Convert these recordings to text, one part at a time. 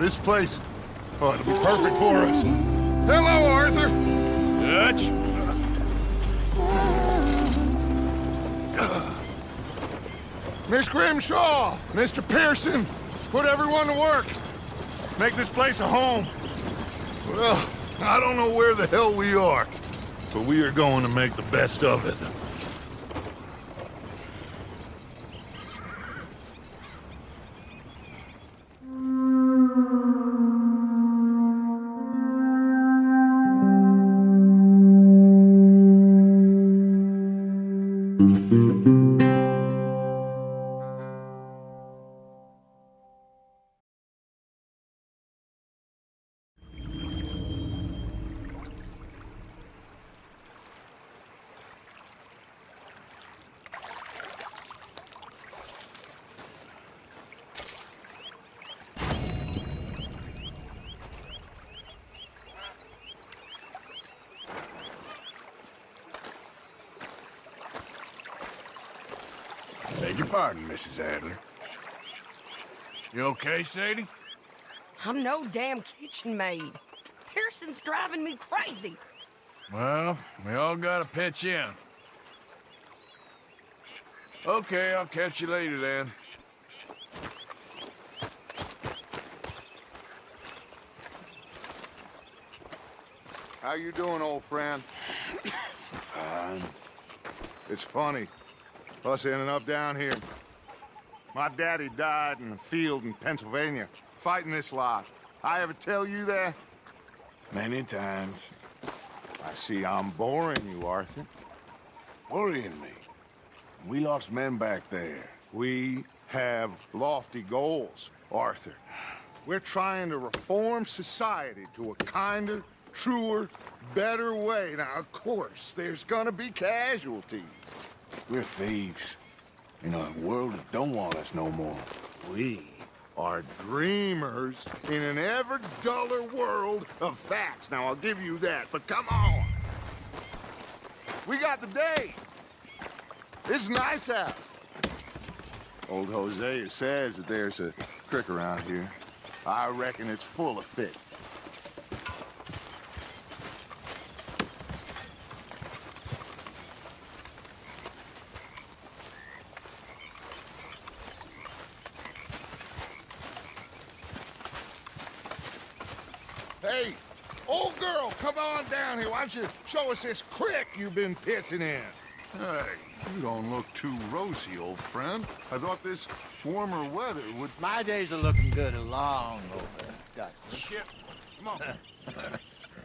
this place ought to be perfect for us. Hello, Arthur. Dutch? Miss Grimshaw, Mr. Pearson, put everyone to work. Make this place a home. Well, I don't know where the hell we are, but we are going to make the best of it. Beg your pardon, Mrs. Adler. You okay, Sadie? I'm no damn kitchen maid. Pearson's driving me crazy. Well, we all gotta pitch in. Okay, I'll catch you later then. How you doing, old friend? Fine. It's funny, us ending up down here. My daddy died in a field in Pennsylvania, fighting this lot. I ever tell you that? Many times. I see I'm boring you, Arthur. Worrying me. We lost men back there. We have lofty goals, Arthur. We're trying to reform society to a kinder, truer, better way. Now, of course, there's gonna be casualties. We're thieves. In a world that don't want us no more. We are dreamers in an ever duller world of facts. Now, I'll give you that, but come on. We got the day. It's nice out. Old Hosea says that there's a creek around here. I reckon it's full of fish. Hey, old girl, come on down here. Why don't you show us this creek you've been pissing in? Hey, you don't look too rosy, old friend. I thought this warmer weather would... My days are looking good along over. Got Shit. Come on.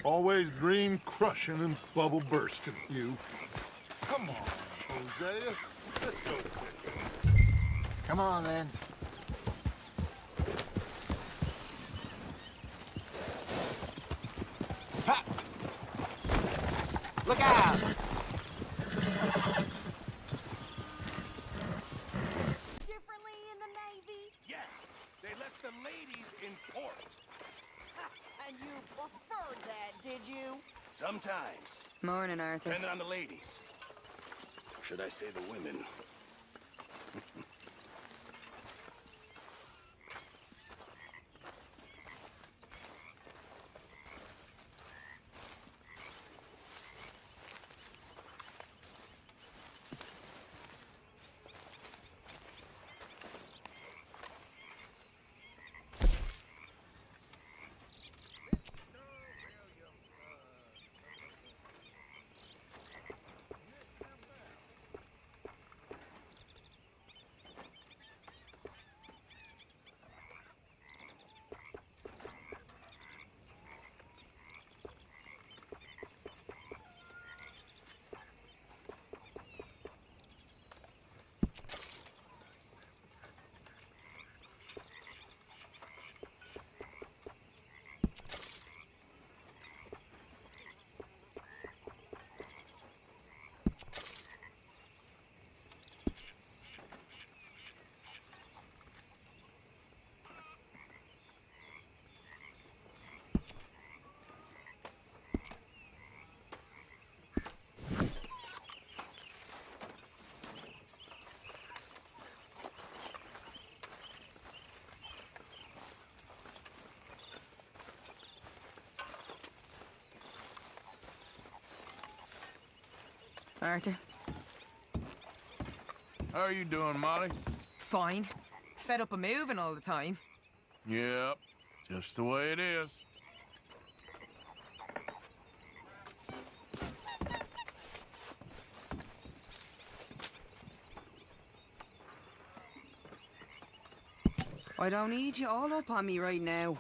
Always dream crushing and bubble bursting, you. Come on, Hosea. Let's go. Come on, then. Ha! Look out! Differently in the Navy? Yes, they let the ladies in port. And you preferred that, did you? Sometimes, Morning, Arthur. depending on the ladies. Or should I say the women? Arthur. How are you doing, Molly? Fine. Fed up of moving all the time. Yep, just the way it is. I don't need you all up on me right now.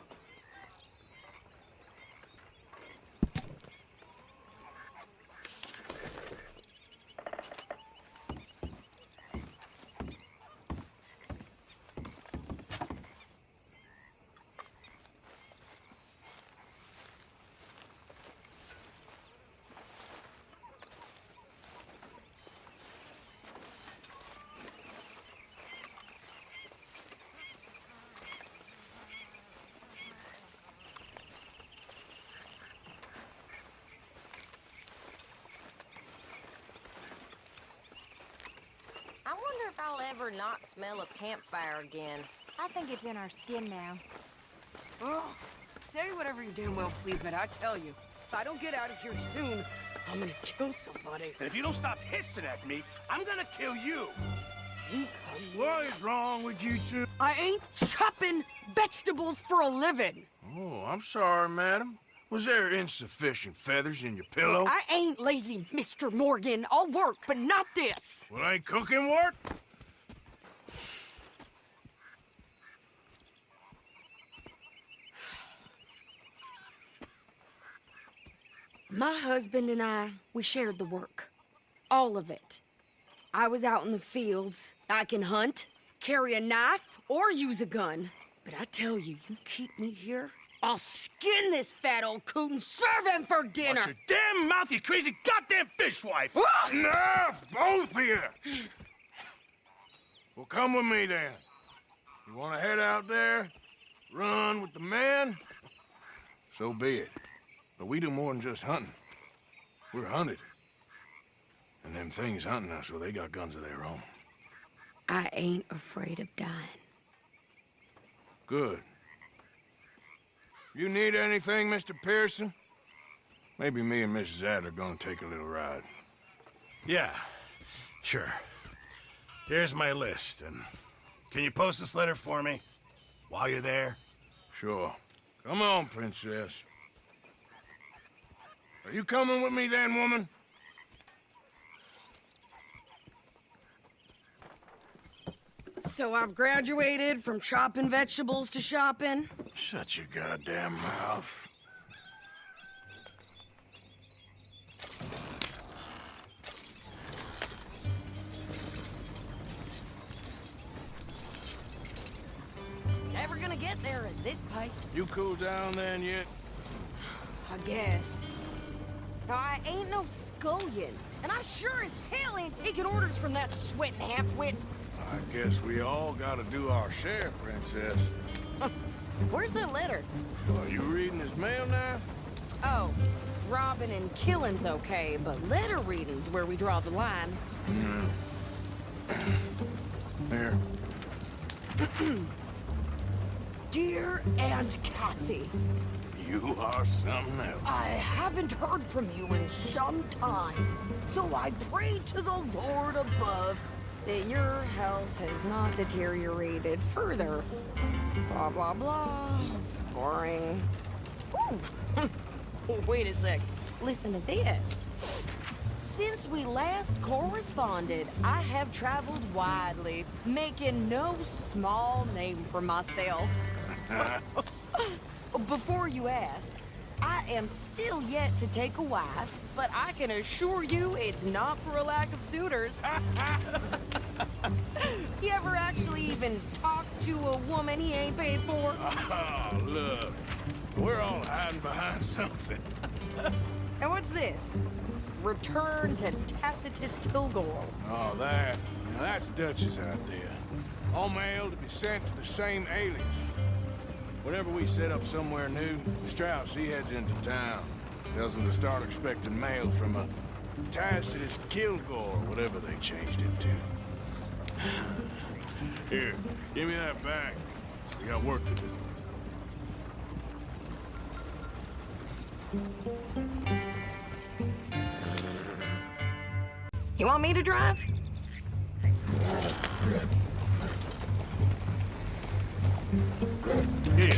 I wonder if I'll ever not smell a campfire again. I think it's in our skin now. Oh, say whatever you're doing, well, please, but I tell you, if I don't get out of here soon, I'm gonna kill somebody. And if you don't stop hissing at me, I'm gonna kill you. What is wrong with you two? I ain't chopping vegetables for a living. Oh, I'm sorry, madam. Was there insufficient feathers in your pillow? I ain't lazy, Mr. Morgan. I'll work, but not this. Well, ain't cooking work? My husband and I, we shared the work. All of it. I was out in the fields. I can hunt, carry a knife, or use a gun. But I tell you, you keep me here, I'll skin this fat old coot and serve him for dinner. Watch your damn mouth, you crazy goddamn fishwife! Enough, both of you! Well, come with me then. You want to head out there, run with the men? So be it. But we do more than just hunting. We're hunted. And them things hunting us, well, they got guns of their own. I ain't afraid of dying. Good. You need anything, Mr. Pearson? Maybe me and Mrs. Adler are gonna take a little ride. Yeah, sure. Here's my list, and can you post this letter for me while you're there? Sure. Come on, princess. Are you coming with me then, woman? So I've graduated from chopping vegetables to shopping. Shut your goddamn mouth. Never gonna get there at this pace. You cool down then yet? I guess. Now, I ain't no scullion, and I sure as hell ain't taking orders from that sweating half-wit. I guess we all gotta do our share, princess. Where's that letter? Are you reading his mail now? Oh, robbing and killing's okay, but letter reading's where we draw the line. Here. Dear Aunt Kathy, You are something else. I haven't heard from you in some time, so I pray to the Lord above that your health has not deteriorated further. Blah, blah, blah. It's boring. Ooh. Wait a sec. Listen to this. Since we last corresponded, I have traveled widely, making no small name for myself. Before you ask, I am still yet to take a wife, but I can assure you it's not for a lack of suitors. You ever actually even talk to a woman he ain't paid for? Oh, look. We're all hiding behind something. And what's this? Return to Tacitus Kilgore. Oh, that. Now, that's Dutch's idea. All mail to be sent to the same alias. Whenever we set up somewhere new, Strauss, he heads into town. Tells them to start expecting mail from a Tacitus Kilgore, whatever they changed it to. Here, give me that back. We got work to do. You want me to drive? Here.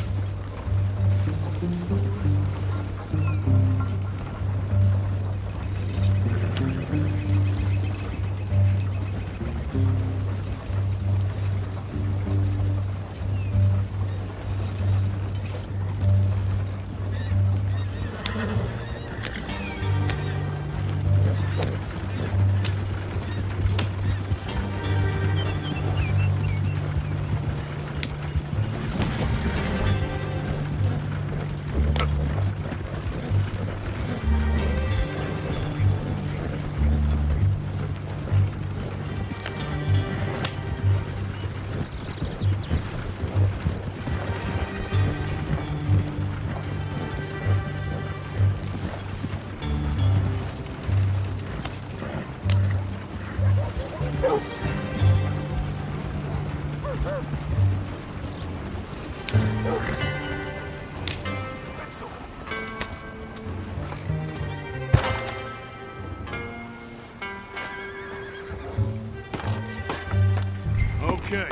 Okay,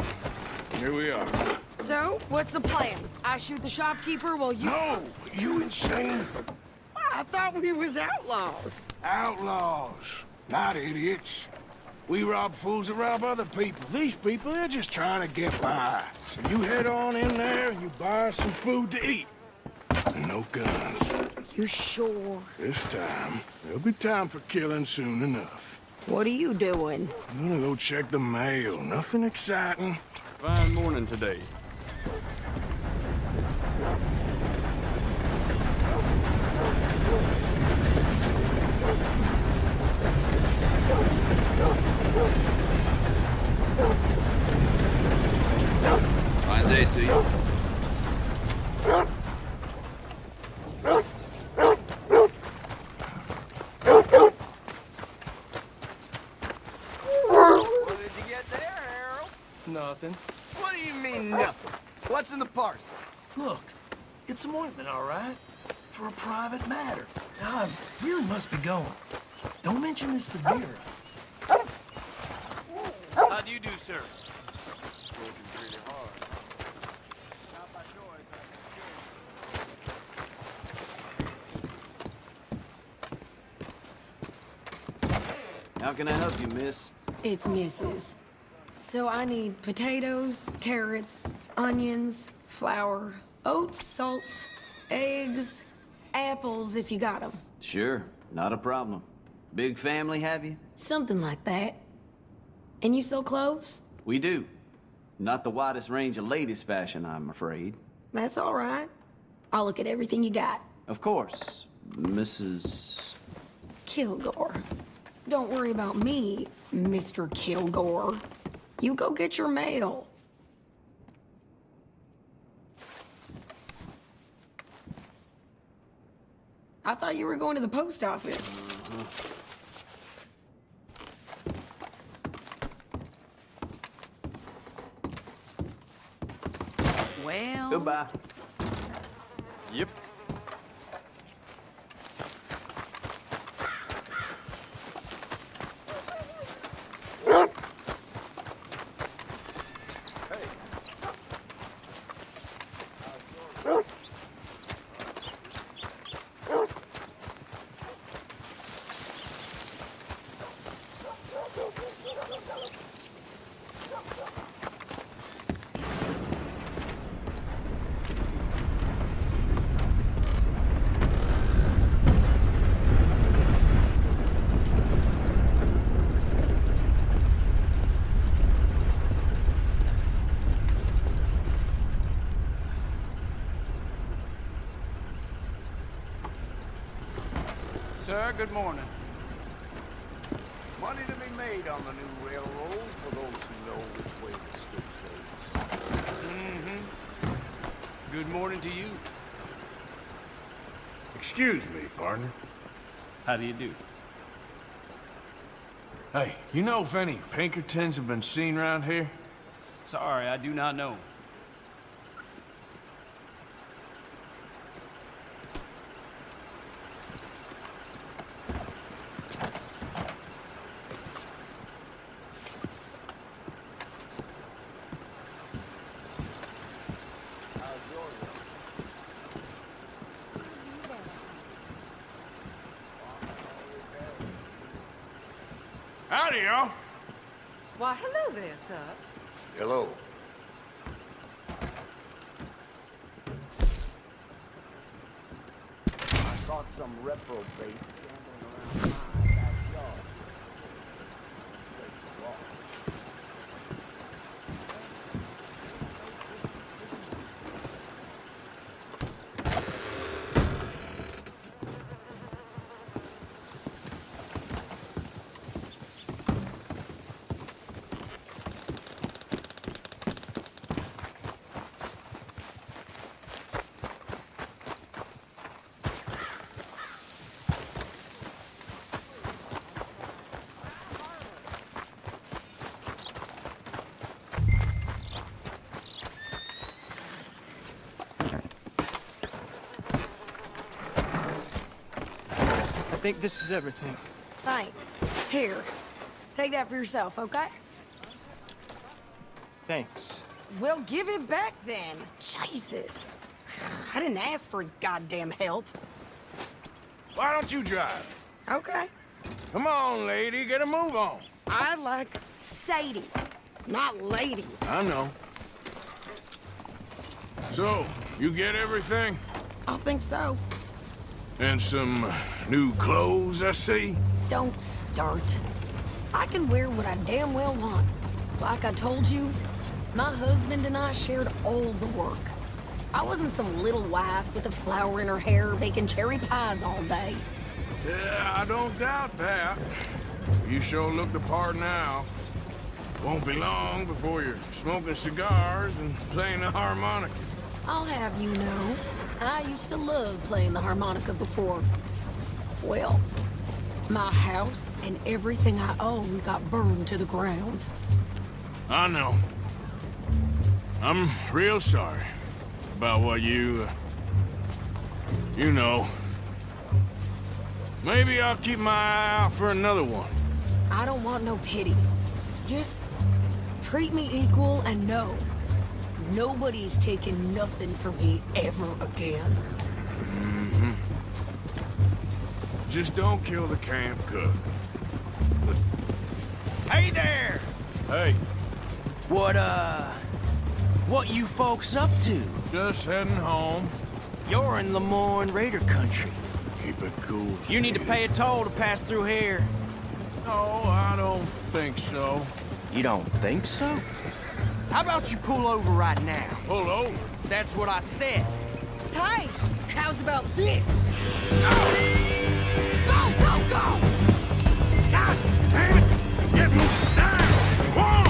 here we are. So, what's the plan? I shoot the shopkeeper while you... No! You insane? I thought we was outlaws. Outlaws, not idiots. We rob fools that rob other people. These people, they're just trying to get by. So you head on in there and you buy us some food to eat. And no guns. You sure? This time, there'll be time for killing soon enough. What are you doing? I'm gonna go check the mail. Nothing exciting. Fine morning today. Fine day to you. What did you get there, Harold? Nothing. What do you mean, nothing? What's in the parcel? Look, it's some ointment, all right? For a private matter. Now, I really must be going. Don't mention this to Vera. How do you do, sir? How can I help you, miss? It's Mrs. So I need potatoes, carrots, onions, flour, oats, salt, eggs, apples if you got them. Sure, not a problem. Big family, have you? Something like that. And you sell clothes? We do. Not the widest range of latest fashion, I'm afraid. That's all right. I'll look at everything you got. Of course, Mrs. Kilgore. Don't worry about me, Mr. Kilgore. You go get your mail. I thought you were going to the post office. Well... Goodbye. Yep. Sir, good morning. Money to be made on the new railroad for those who know which way the stick goes. Mm-hmm. Good morning to you. Excuse me, partner. How do you do? Hey, you know if any Pinkertons have been seen around here? Sorry, I do not know. Howdy, y'all. Why, hello there, sir. Hello. I caught some reprobate gambling around my backyard. I think this is everything. Thanks. Here, take that for yourself, okay? Thanks. Well, give it back then. Jesus. I didn't ask for his goddamn help. Why don't you drive? Okay. Come on, lady, get a move on. I like Sadie, not lady. I know. So, you get everything? I think so. And some new clothes, I see? Don't start. I can wear what I damn well want. Like I told you, my husband and I shared all the work. I wasn't some little wife with a flower in her hair baking cherry pies all day. Yeah, I don't doubt that. You sure look the part now. Won't be long before you're smoking cigars and playing the harmonica. I'll have you know, I used to love playing the harmonica before. Well, my house and everything I owned got burned to the ground. I know. I'm real sorry about what you know. Maybe I'll keep my eye out for another one. I don't want no pity. Just treat me equal and know nobody's taking nothing from me ever again. Mm-hmm. Just don't kill the camp cook. Hey there! Hey, What you folks up to? just heading home. You're in Lemoyne Raider country. Keep it cool. You need to pay a toll to pass through here. No, I don't think so. You don't think so? How about you pull over right now? Pull over. That's what I said. Hey, how's about this? Go, go, go! God damn it! Get moving now! Whoa!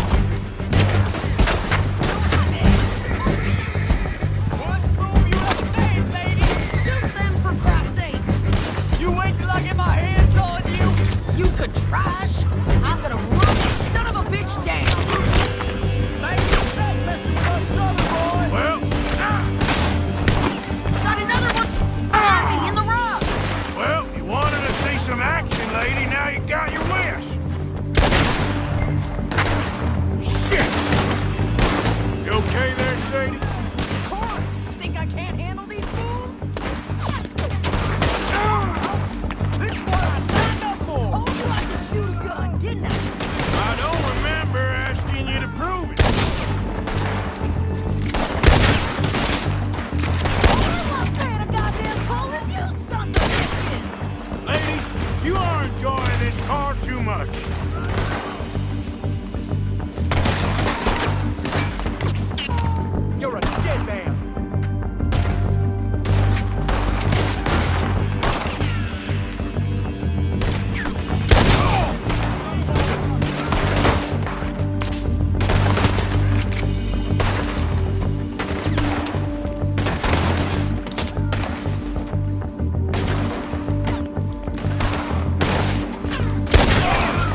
What's room you upstairs, lady? Shoot them for Christ's sakes! You wait till I get my hands on you! You could trash! I'm gonna run this son of a bitch down! Messing with us southern boys! Well, Got another one behind me in the rocks! well, you wanted to see some action, lady. Now you got your wish. Shit! You okay there, Sadie? Of course! Think I can't handle these fools? This is what I signed up for! Told you I could shoot a gun, didn't I? I don't remember asking you to prove it. I'm not paying a goddamn toll as you sons of bitches! Lady, you are enjoying this far too much. You're a dead man!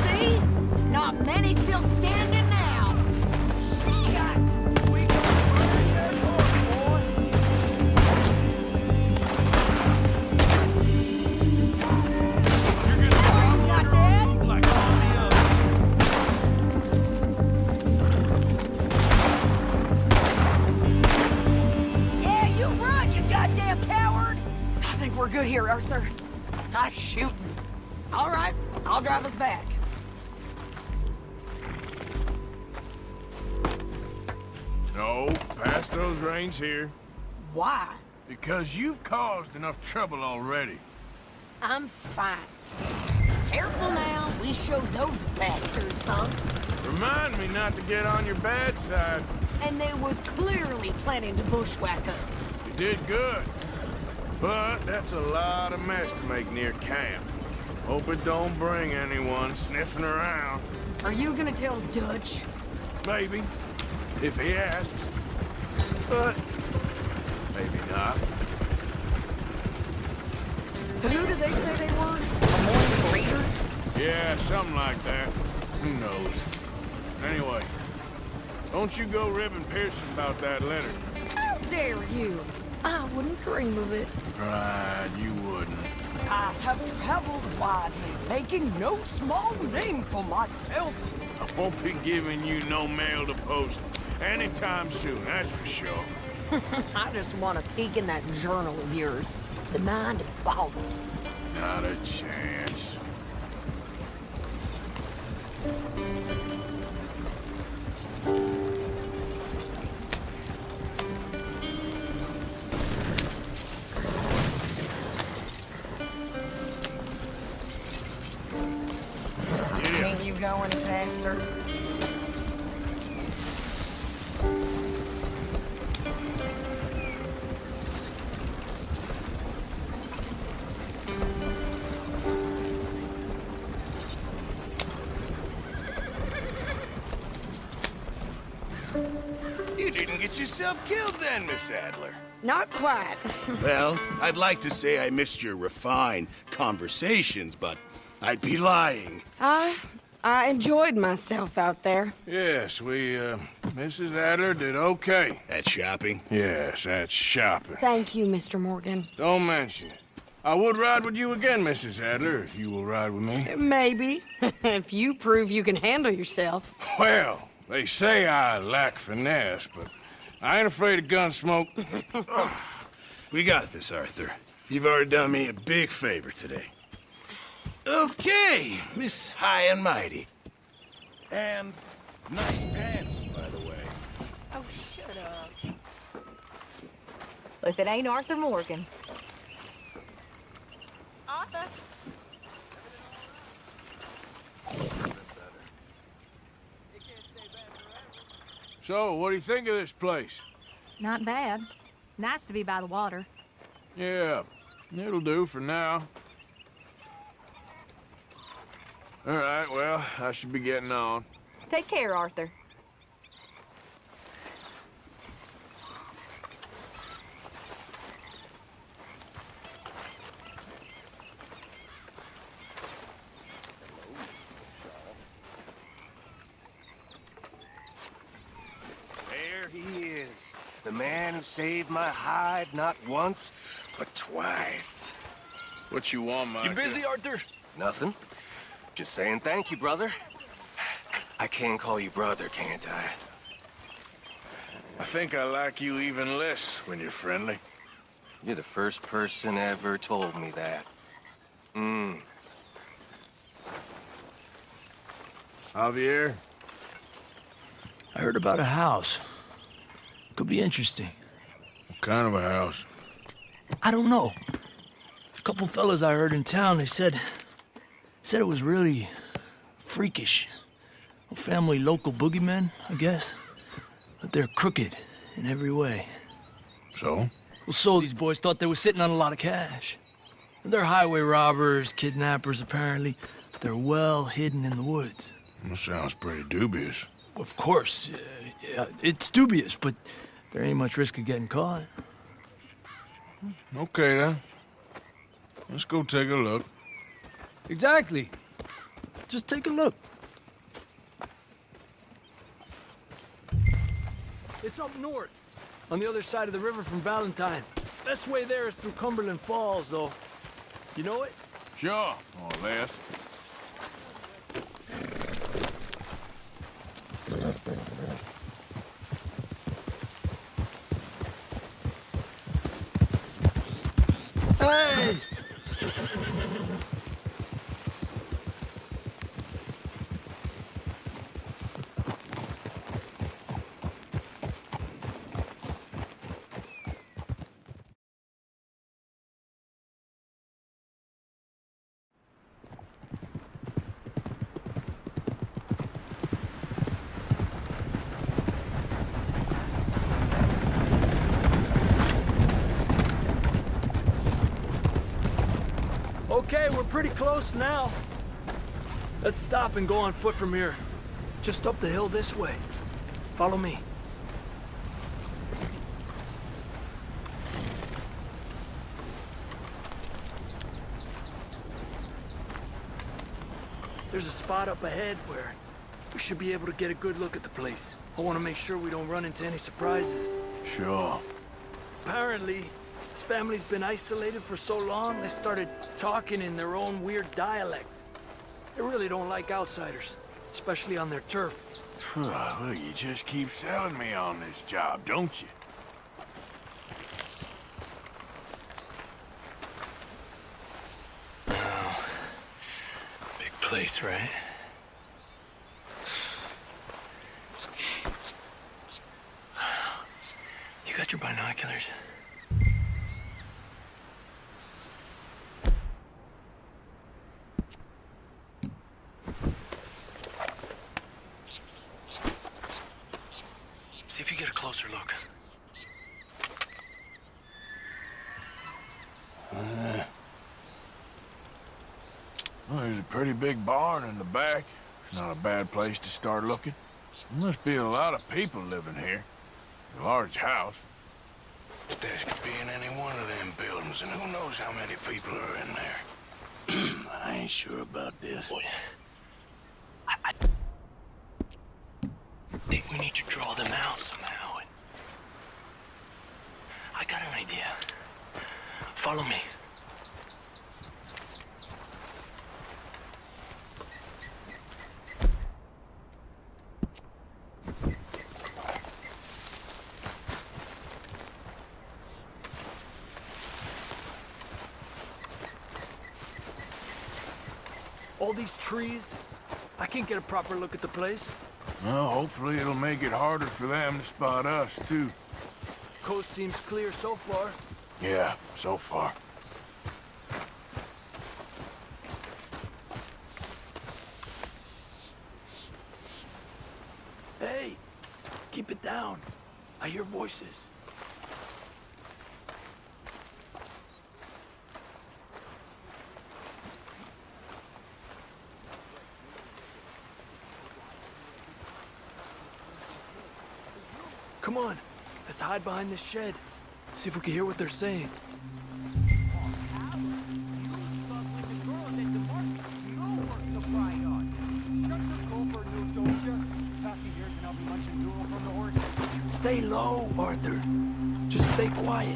See? Not many still standing now. I'm not dead. Yeah, you run, you goddamn coward. I think we're good here, Arthur. Nice shooting. All right, I'll drive us back. No, past those reins here. Why? Because you've caused enough trouble already. I'm fine. Careful now. We showed those bastards, huh? Remind me not to get on your bad side. And they was clearly planning to bushwhack us. You did good. But that's a lot of mess to make near camp. Hope it don't bring anyone sniffing around. Are you gonna tell Dutch? Maybe, if he asks. But maybe not. So who did they say they were? Among raiders? Yeah, something like that. Who knows? Anyway, don't you go ribbing Pearson about that letter. How dare you? I wouldn't dream of it. Right, you wouldn't. I have traveled widely, making no small name for myself. I won't be giving you no mail to post anytime soon, that's for sure. I just want to peek in that journal of yours. The mind boggles. Not a chance. Can't you go any faster? You didn't get yourself killed then, Miss Adler. Not quite. Well, I'd like to say I missed your refined conversations, but I'd be lying. I enjoyed myself out there. Yes, Mrs. Adler did okay. At shopping? Yes, that's shopping. Thank you, Mr. Morgan. Don't mention it. I would ride with you again, Mrs. Adler, if you will ride with me. Maybe. If you prove you can handle yourself. Well, they say I lack finesse, but I ain't afraid of gun smoke. We got this, Arthur. You've already done me a big favor today. Okay, Miss High and Mighty. And nice pants, by the way. Oh, shut up. If it ain't Arthur Morgan. Arthur. So, what do you think of this place? Not bad. Nice to be by the water. Yeah, it'll do for now. All right, well, I should be getting on. Take care, Arthur. There he is. The man who saved my hide not once, but twice. What you want, Mike? You busy, Arthur? Nothing. Just saying thank you, brother. I can call you brother, can't I? I think I like you even less when you're friendly. You're the first person ever told me that. Javier? I heard about a house. Could be interesting. What kind of a house? I don't know. A couple fellas I heard in town, they said it was really freakish. A family local boogeymen, I guess. But they're crooked in every way. So? Well, so these boys thought they were sitting on a lot of cash. They're highway robbers, kidnappers, apparently. But they're well hidden in the woods. That sounds pretty dubious. Of course, yeah, it's dubious, but there ain't much risk of getting caught. Okay, then. Let's go take a look. Exactly. Just take a look. It's up north, on the other side of the river from Valentine. Best way there is through Cumberland Falls, though. You know it? Sure, more or less. Hey! Okay, we're pretty close now. Let's stop and go on foot from here. Just up the hill this way. Follow me. There's a spot up ahead where we should be able to get a good look at the place. I want to make sure we don't run into any surprises. Sure. Apparently, this family's been isolated for so long, they started talking in their own weird dialect. They really don't like outsiders, especially on their turf. Well, you just keep selling me on this job, don't you? Oh, big place, right? You got your binoculars? See if you get a closer look. Well, there's a pretty big barn in the back. It's not a bad place to start looking. There must be a lot of people living here. A large house. This could be in any one of them buildings, and who knows how many people are in there. I ain't sure about this. Boy, I think we need to draw them out somehow. I got an idea. Follow me. All these trees, I can't get a proper look at the place. Well, hopefully it'll make it harder for them to spot us, too. Coast seems clear so far. Yeah, so far. Hey, keep it down. I hear voices. Come on, let's hide behind this shed. See if we can hear what they're saying. Stay low, Arthur. Just stay quiet.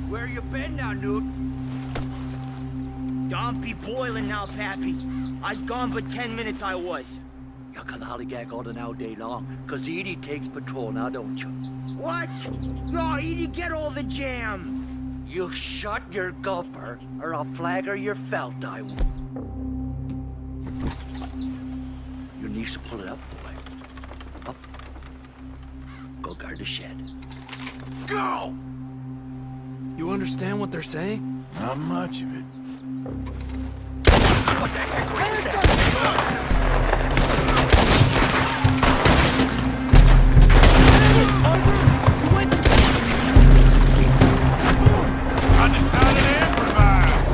Where you been now, Newt? Don't be boiling now, Pappy. I's gone but 10 minutes I was. You can hollygag all the now day long, 'cause Edie takes patrol now, don't you? What? No, Edie, get all the jam. You shut your gulper, or I'll flagger your felt, I will. Your niece will pull it up, boy. Up. Go guard the shed. Go! You understand what they're saying? Not much of it. What the heck was that? I decided to improvise.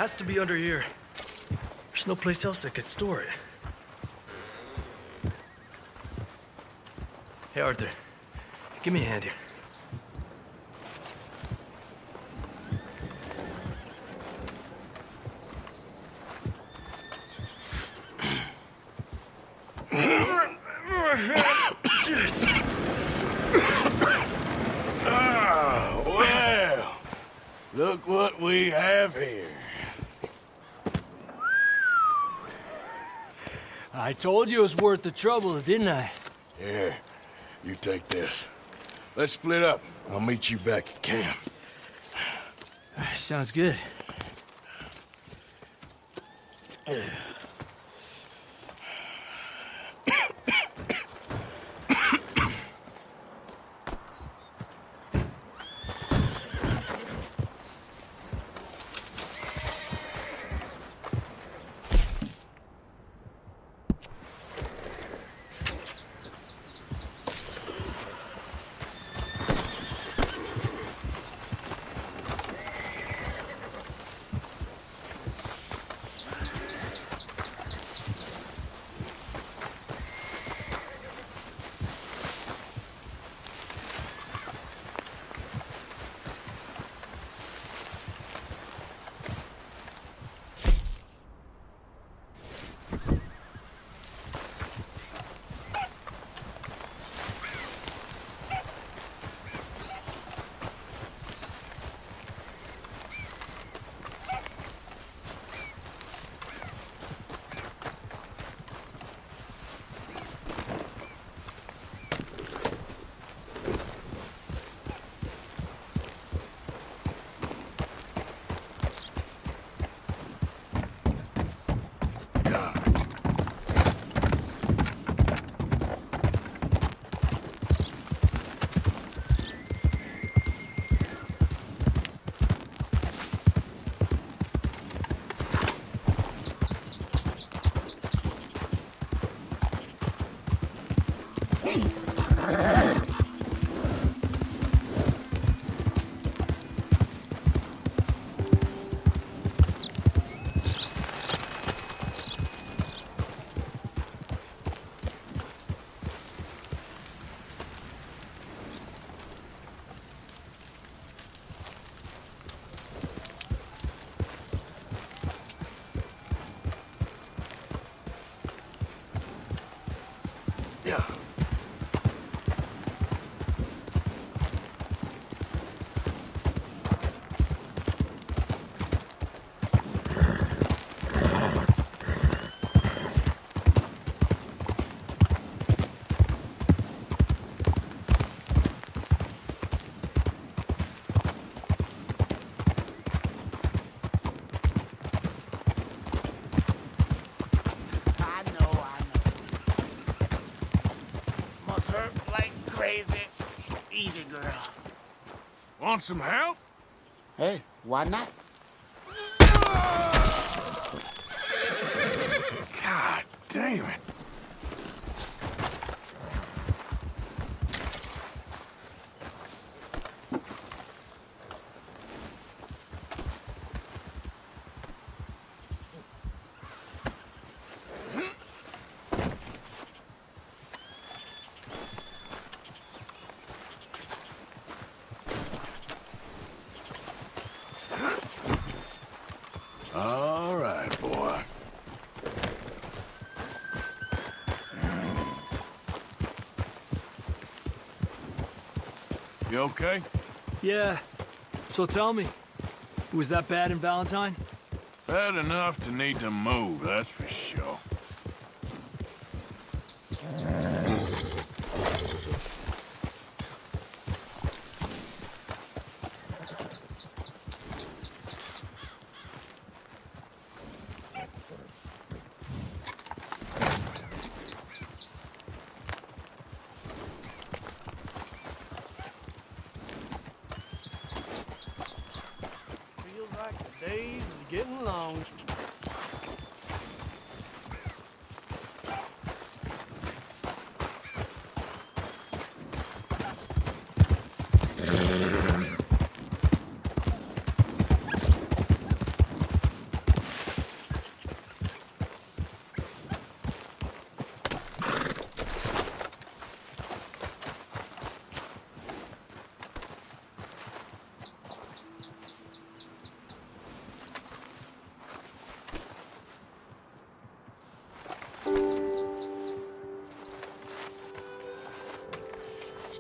Has to be under here. There's no place else that could store it. Hey, Arthur. Give me a hand here. Oh, well, look what we have here. I told you it was worth the trouble, didn't I? Here, you take this. Let's split up. I'll meet you back at camp. Sounds good. Easy, girl. Want some help? Hey, why not? God damn it. All right, boy. You okay? Yeah. So tell me, was that bad in Valentine? Bad enough to need to move, that's for sure. The days is getting long.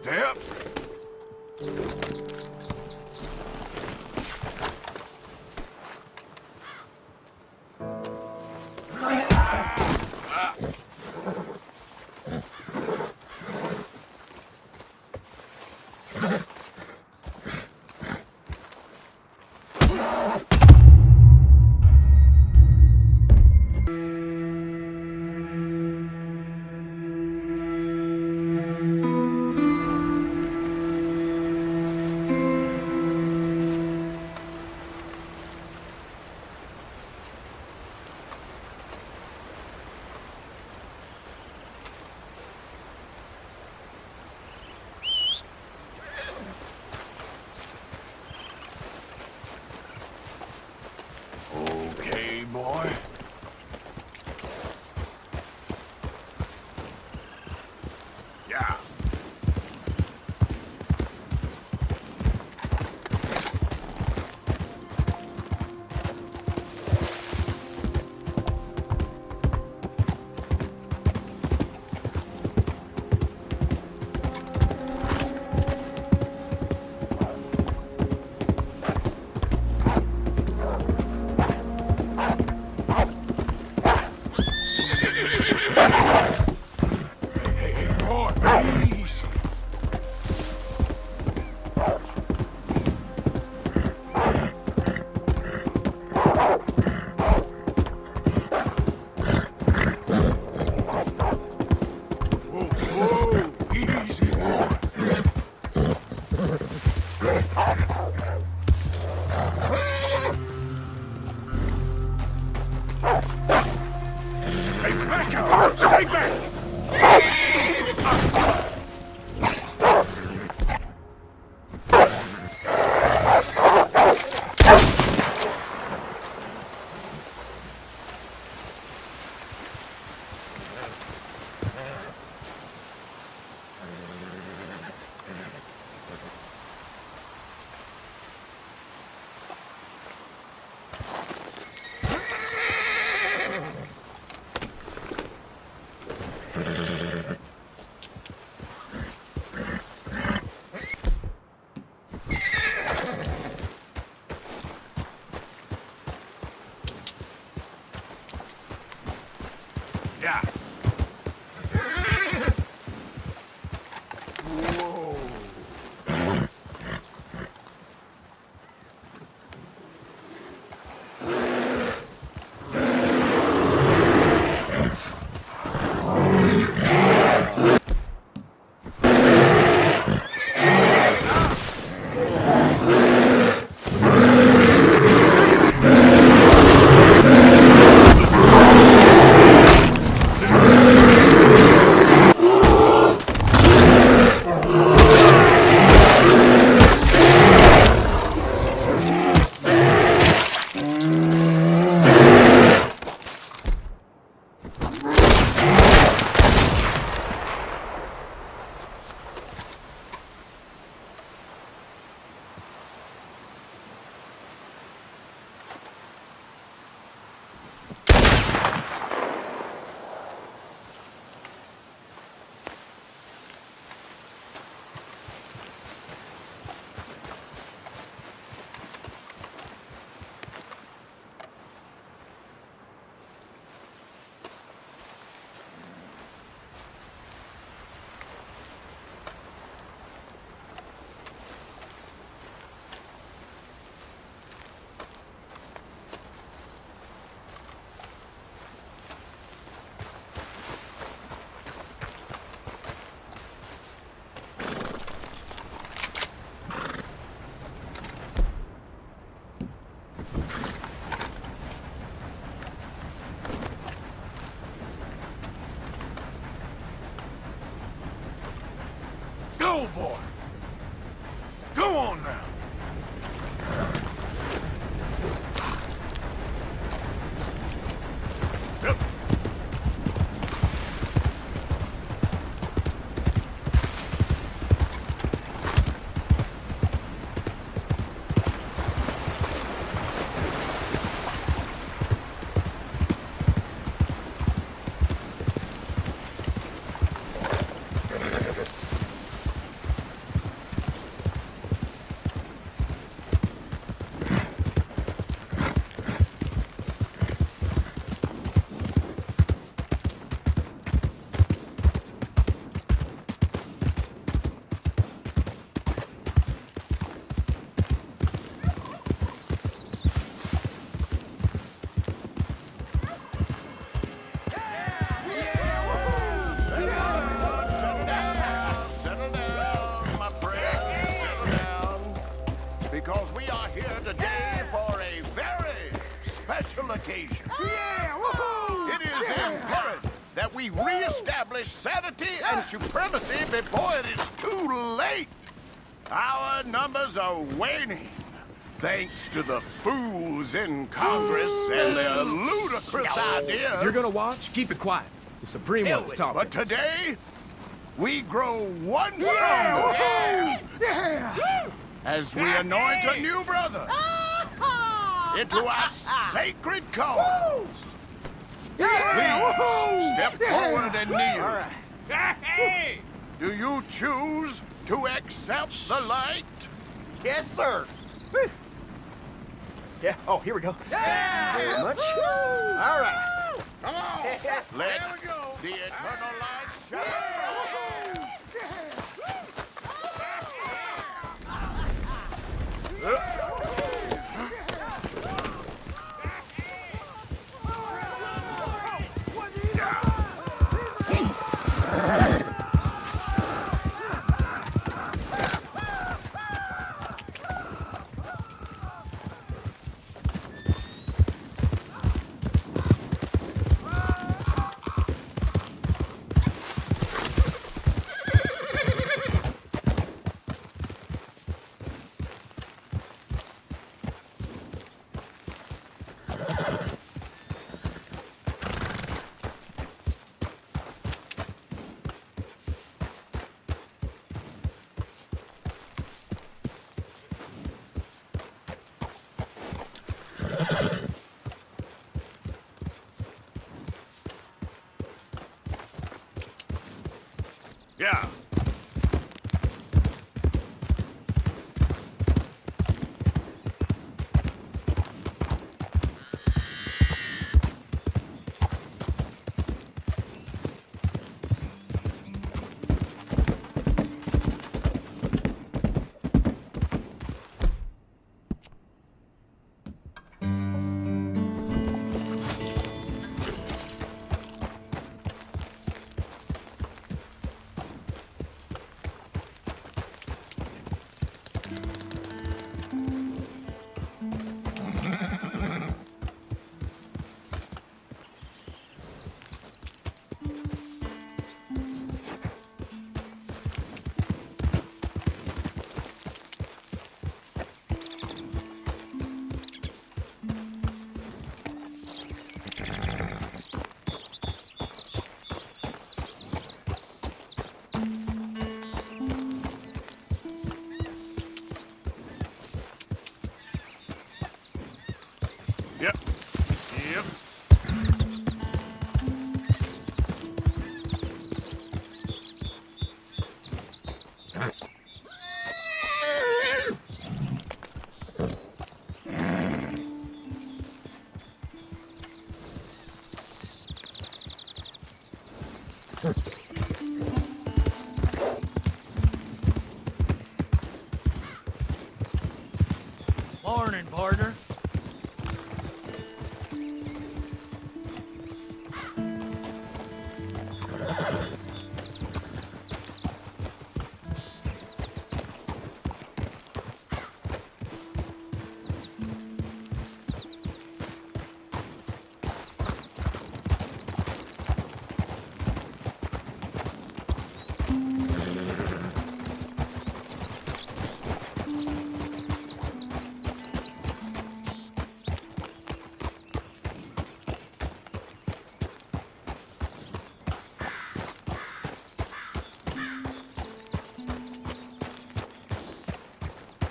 Step. Okay, boy. Yeah. Stay back! Yeah. Whoa. Go, boy! Go on now! Yep. today for a very special occasion. Yeah, woohoo! It is imperative that we reestablish sanity and supremacy before it is too late. Our numbers are waning, thanks to the fools in Congress and their ludicrous ideas. If you're gonna watch, keep it quiet. The Supreme One is talking. But today, we grow one stronger. Yeah. As we anoint a new brother into our sacred cause. Please step forward and kneel. All right. Hey! Do you choose to accept the light? Yes, sir. Yeah, oh, here we go. Yeah! Very much. All right. Come on! Let the eternal light shine! Yeah. Yep. Yep. Morning, partner.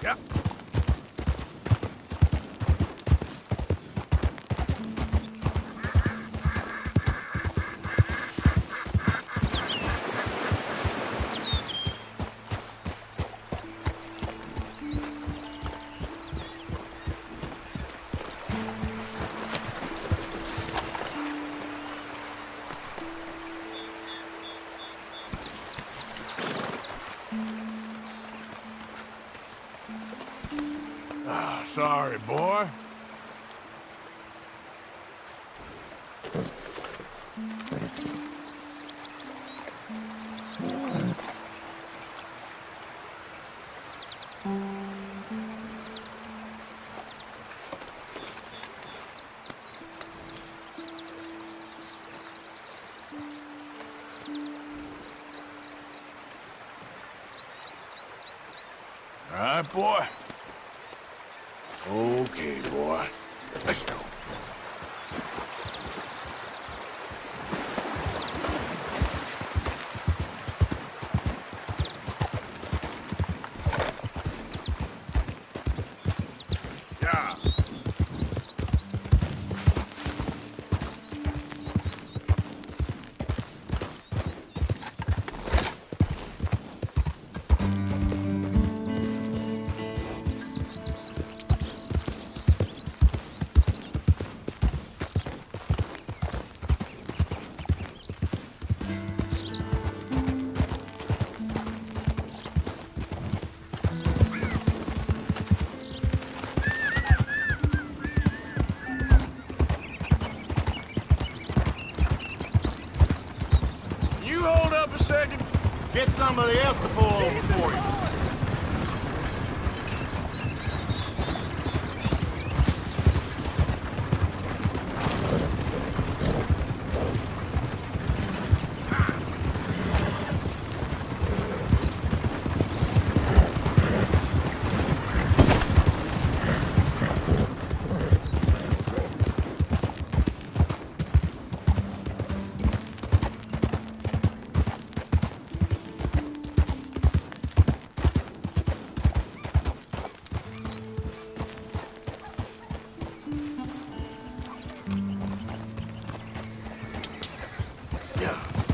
Yep. Sorry, boy. right, boy. Okay, boy. Let's go. Yeah. Get somebody else to pull over for you.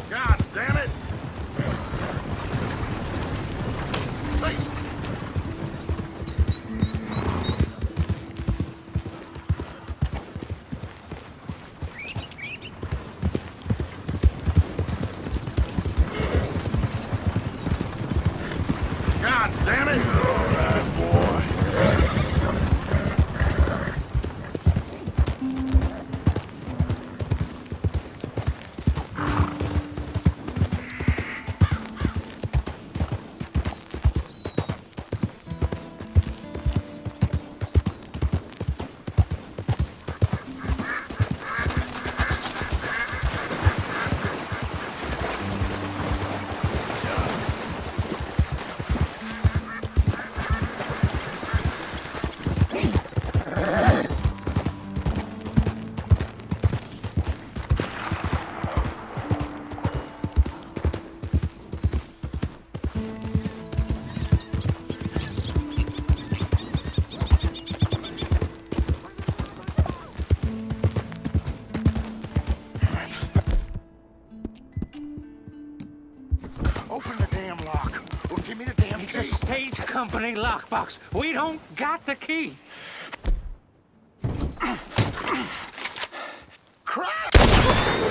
God damn it! Hey. God damn it! All right, boy. Open the damn lock, or give me the damn key. It's a stage company lockbox. We don't got the key. Crap!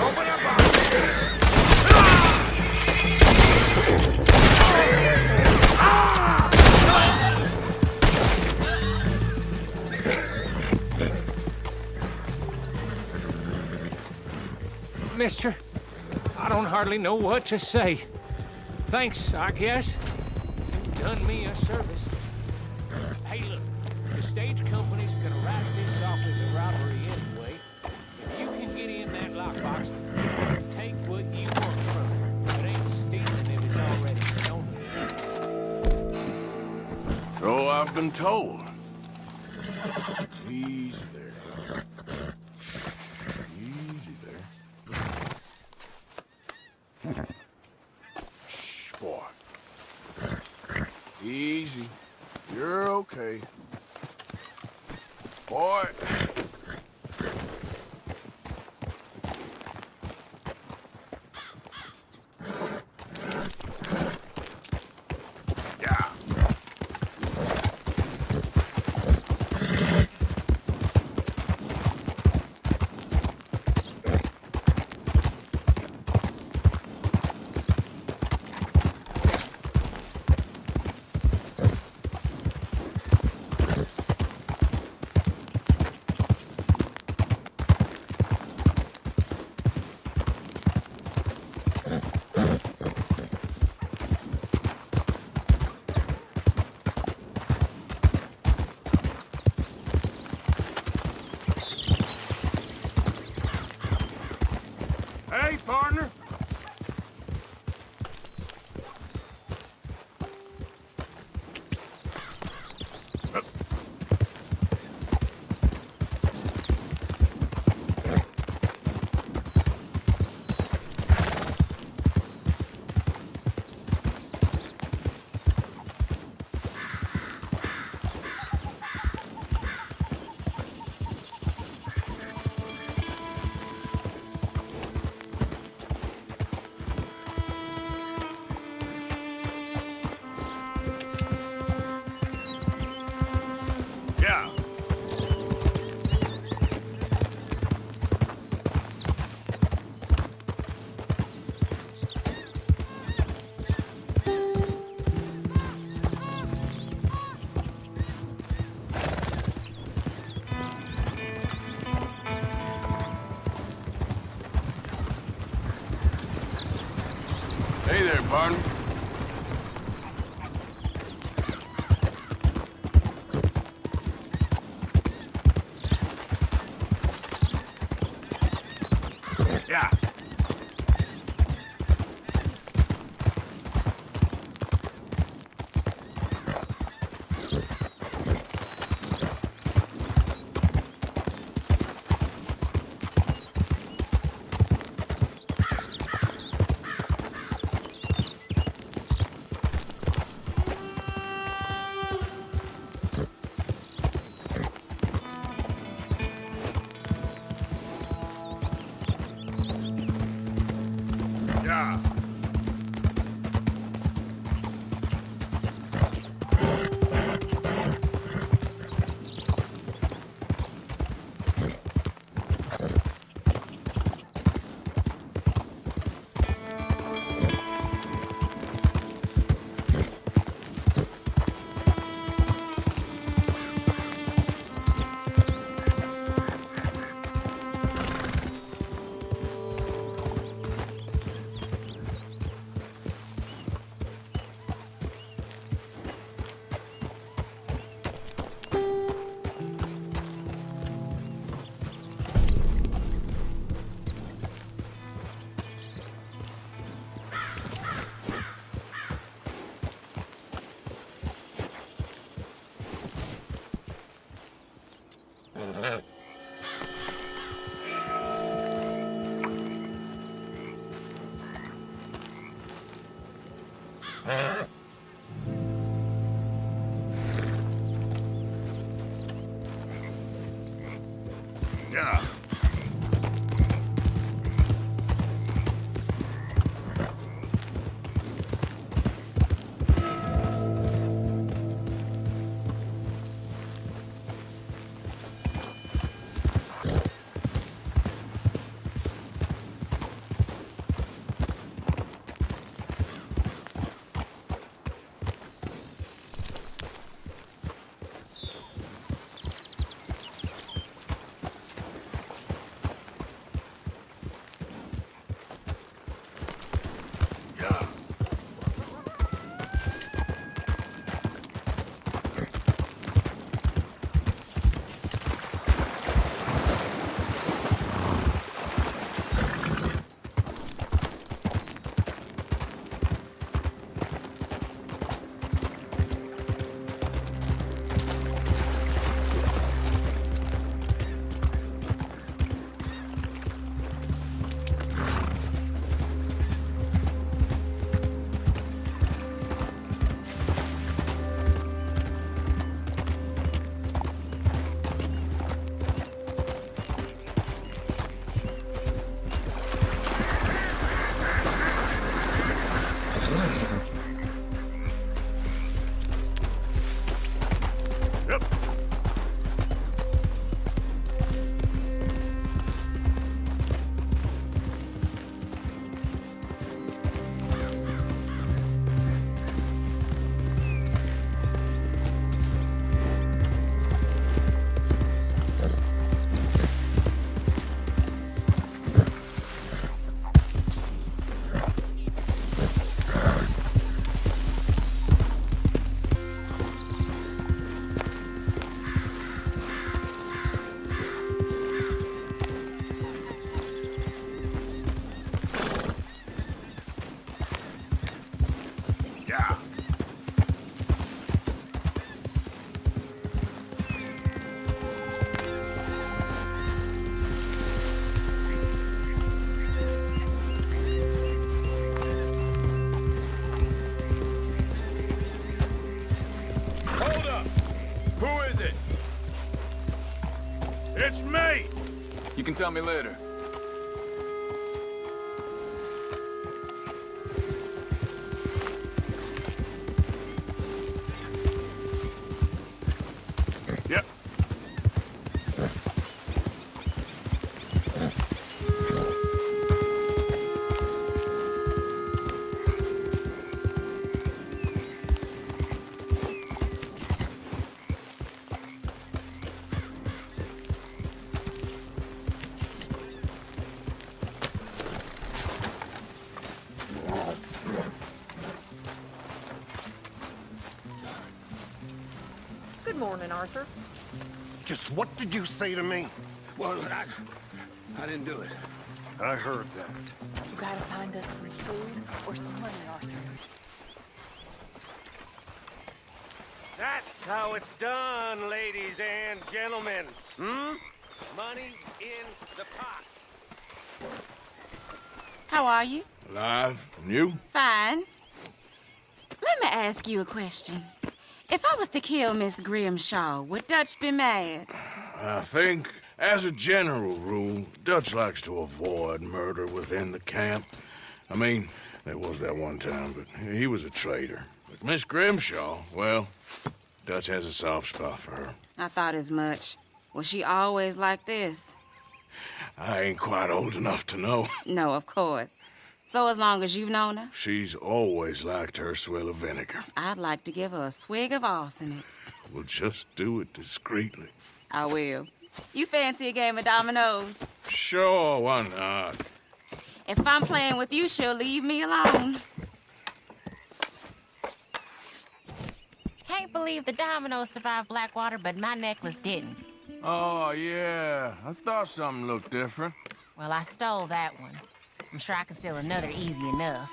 Open up! Mister, I don't hardly know what to say. Thanks, I guess. You've done me a service. Hey, look, the stage company's gonna write this off as a robbery anyway. If you can get in that lockbox, you can take what you want from it. It ain't stealing if it's already stolen. So I've been told. Easy there. Easy there. Shh, boy. Easy. You're okay. Boy. Yeah. Hey, partner. Hey there, partner. Yeah. Yeah. Yeah. It's me! You can tell me later. Yep. morning, Arthur. Just what did you say to me? Well, I didn't do it. I heard that. You gotta find us some food or some money, Arthur. That's how it's done, ladies and gentlemen. Money in the pot. How are you? Alive. And you? Fine. Let me ask you a question. If I was to kill Miss Grimshaw, would Dutch be mad? I think, as a general rule, Dutch likes to avoid murder within the camp. I mean, there was that one time, but he was a traitor. But Miss Grimshaw, well, Dutch has a soft spot for her. I thought as much. Was she always like this? I ain't quite old enough to know. No, of course. So as long as you've known her? She's always liked her swill of vinegar. I'd like to give her a swig of arsenic. We'll just do it discreetly. I will. You fancy a game of dominoes? Sure, why not? If I'm playing with you, she'll leave me alone. Can't believe the dominoes survived Blackwater, but my necklace didn't. Oh, yeah. I thought something looked different. Well, I stole that one. I'm sure I can steal another easy enough.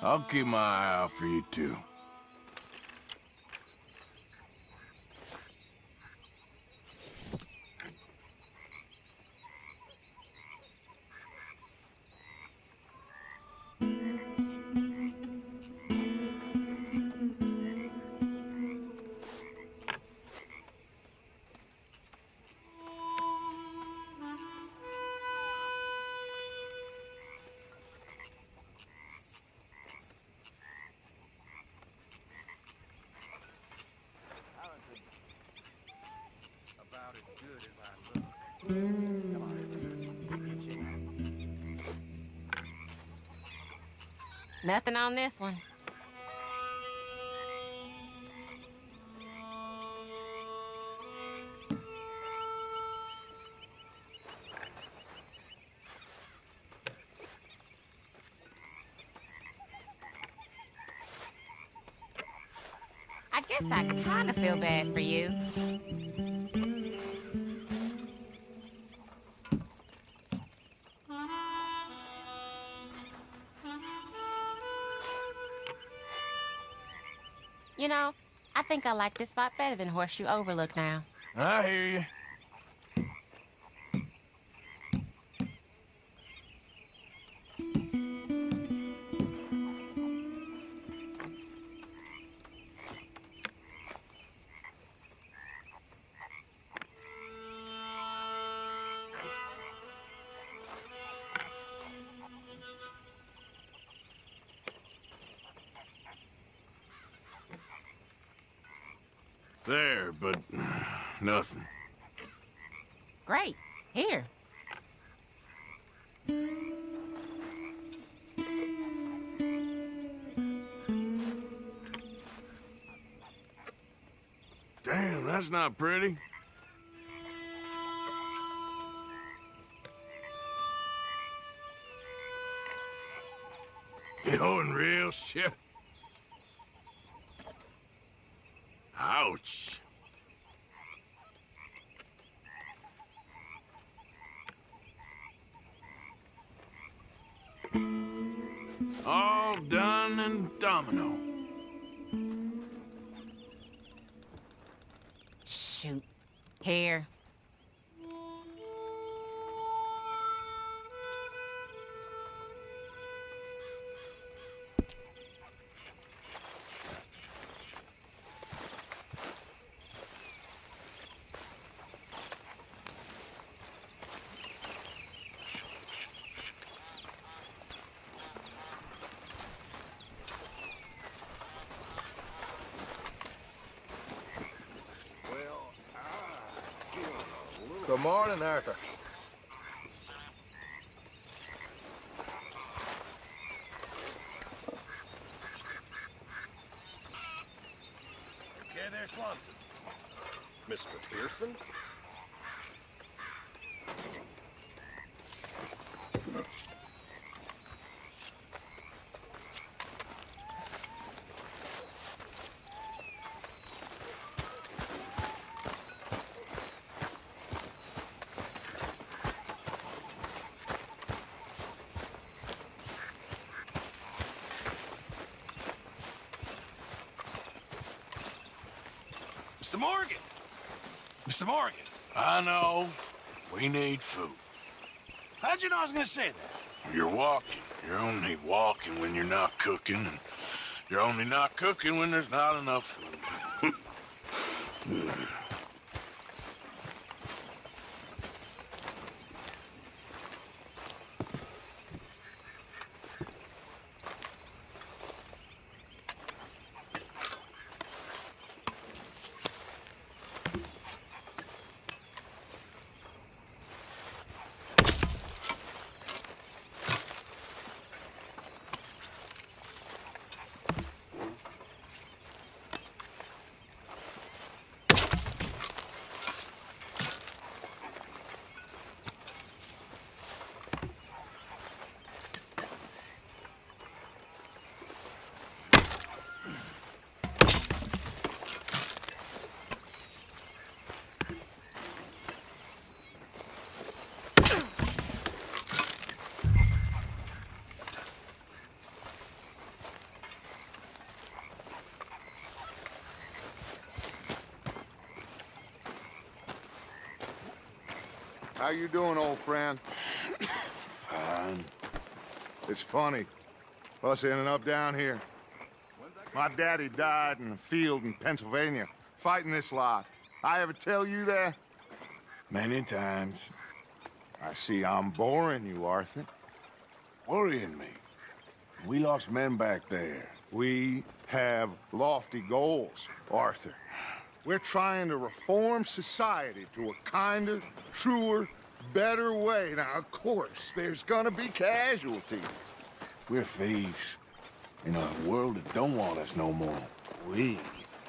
I'll keep my eye out for you, too. Nothing on this one. I guess I kind of feel bad for you. You know, I think I like this spot better than Horseshoe Overlook now. I hear you. There, but nothing. Great. Here. Damn, that's not pretty. You're in real shit. Ouch. All done and domino. Shoot. Here. Good morning, Arthur. Okay, there's Swanson. Mr. Pearson? Mr. Morgan! Mr. Morgan! I know. We need food. How'd you know I was gonna say that? You're walking. You're only walking when you're not cooking, and you're only not cooking when there's not enough food. How you doing, old friend? Fine. It's funny. Us ending up down here. My daddy died in a field in Pennsylvania, fighting this lot. I ever tell you that? Many times. I see I'm boring you, Arthur. Worrying me. We lost men back there. We have lofty goals, Arthur. We're trying to reform society to a kinder, truer, better way. Now, of course, there's gonna be casualties. We're thieves in a world that don't want us no more. We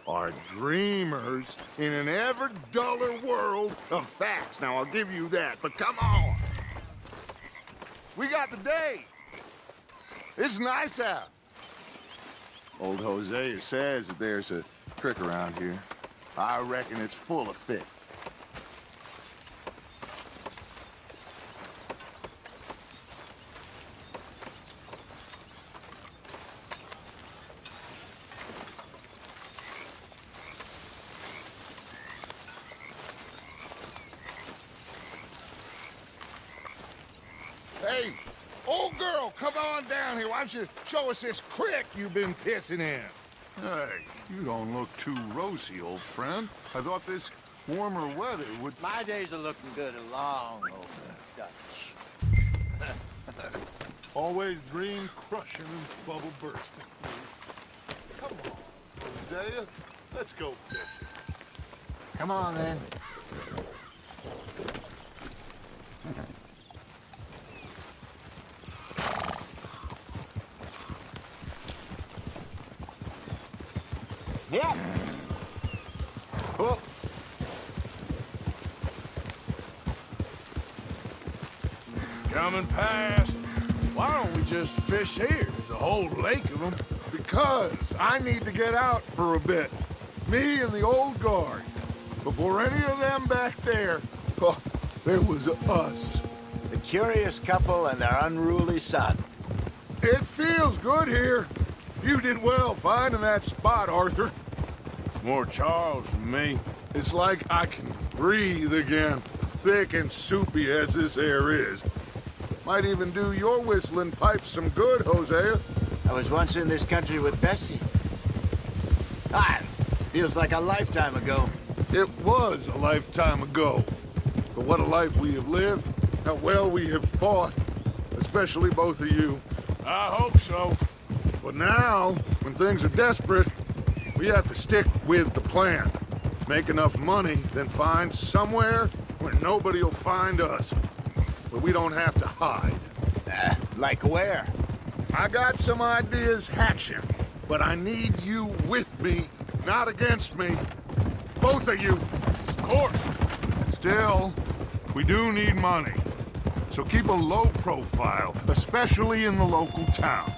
are dreamers in an ever duller world of facts. Now, I'll give you that, but come on. We got the day. It's nice out. Old Hosea says that there's a trick around here. I reckon it's full of fish. Hey, old girl, come on down here. Why don't you show us this creek you've been pissing in? Hey, you don't look too rosy, old friend. I thought this warmer weather would... My days are looking good along over Dutch. Always dream crushing and bubble bursting. Come on, Hosea. Let's go fishing. Come on, then. Yeah. Oh. Coming past. Why don't we just fish here? There's a whole lake of them. Because I need to get out for a bit. Me and the old guard. Before any of them back there, oh, there was us. The curious couple and their unruly son. It feels good here. You did well finding that spot, Arthur. More Charles than me. It's like I can breathe again, thick and soupy as this air is. Might even do your whistling pipes some good, Hosea. I was once in this country with Bessie. Ah, feels like a lifetime ago. It was a lifetime ago. But what a life we have lived. How well we have fought. Especially both of you. I hope so. But now, when things are desperate, we have to stick with the plan. Make enough money, then find somewhere where nobody will find us. Where we don't have to hide. Like where? I got some ideas hatching, but I need you with me, not against me. Both of you. Of course. Still, we do need money. So keep a low profile, especially in the local town.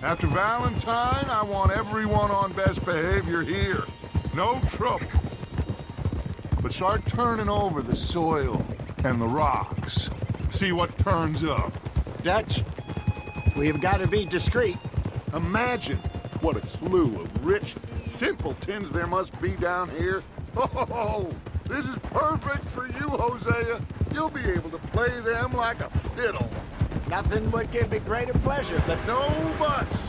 After Valentine, I want everyone on best behavior here. No trouble. But start turning over the soil and the rocks. See what turns up. Dutch, we've got to be discreet. Imagine what a slew of rich simpletons there must be down here Oh, this is perfect for you, Hosea. You'll be able to play them like a fiddle. Nothing would give me greater pleasure, but No buts.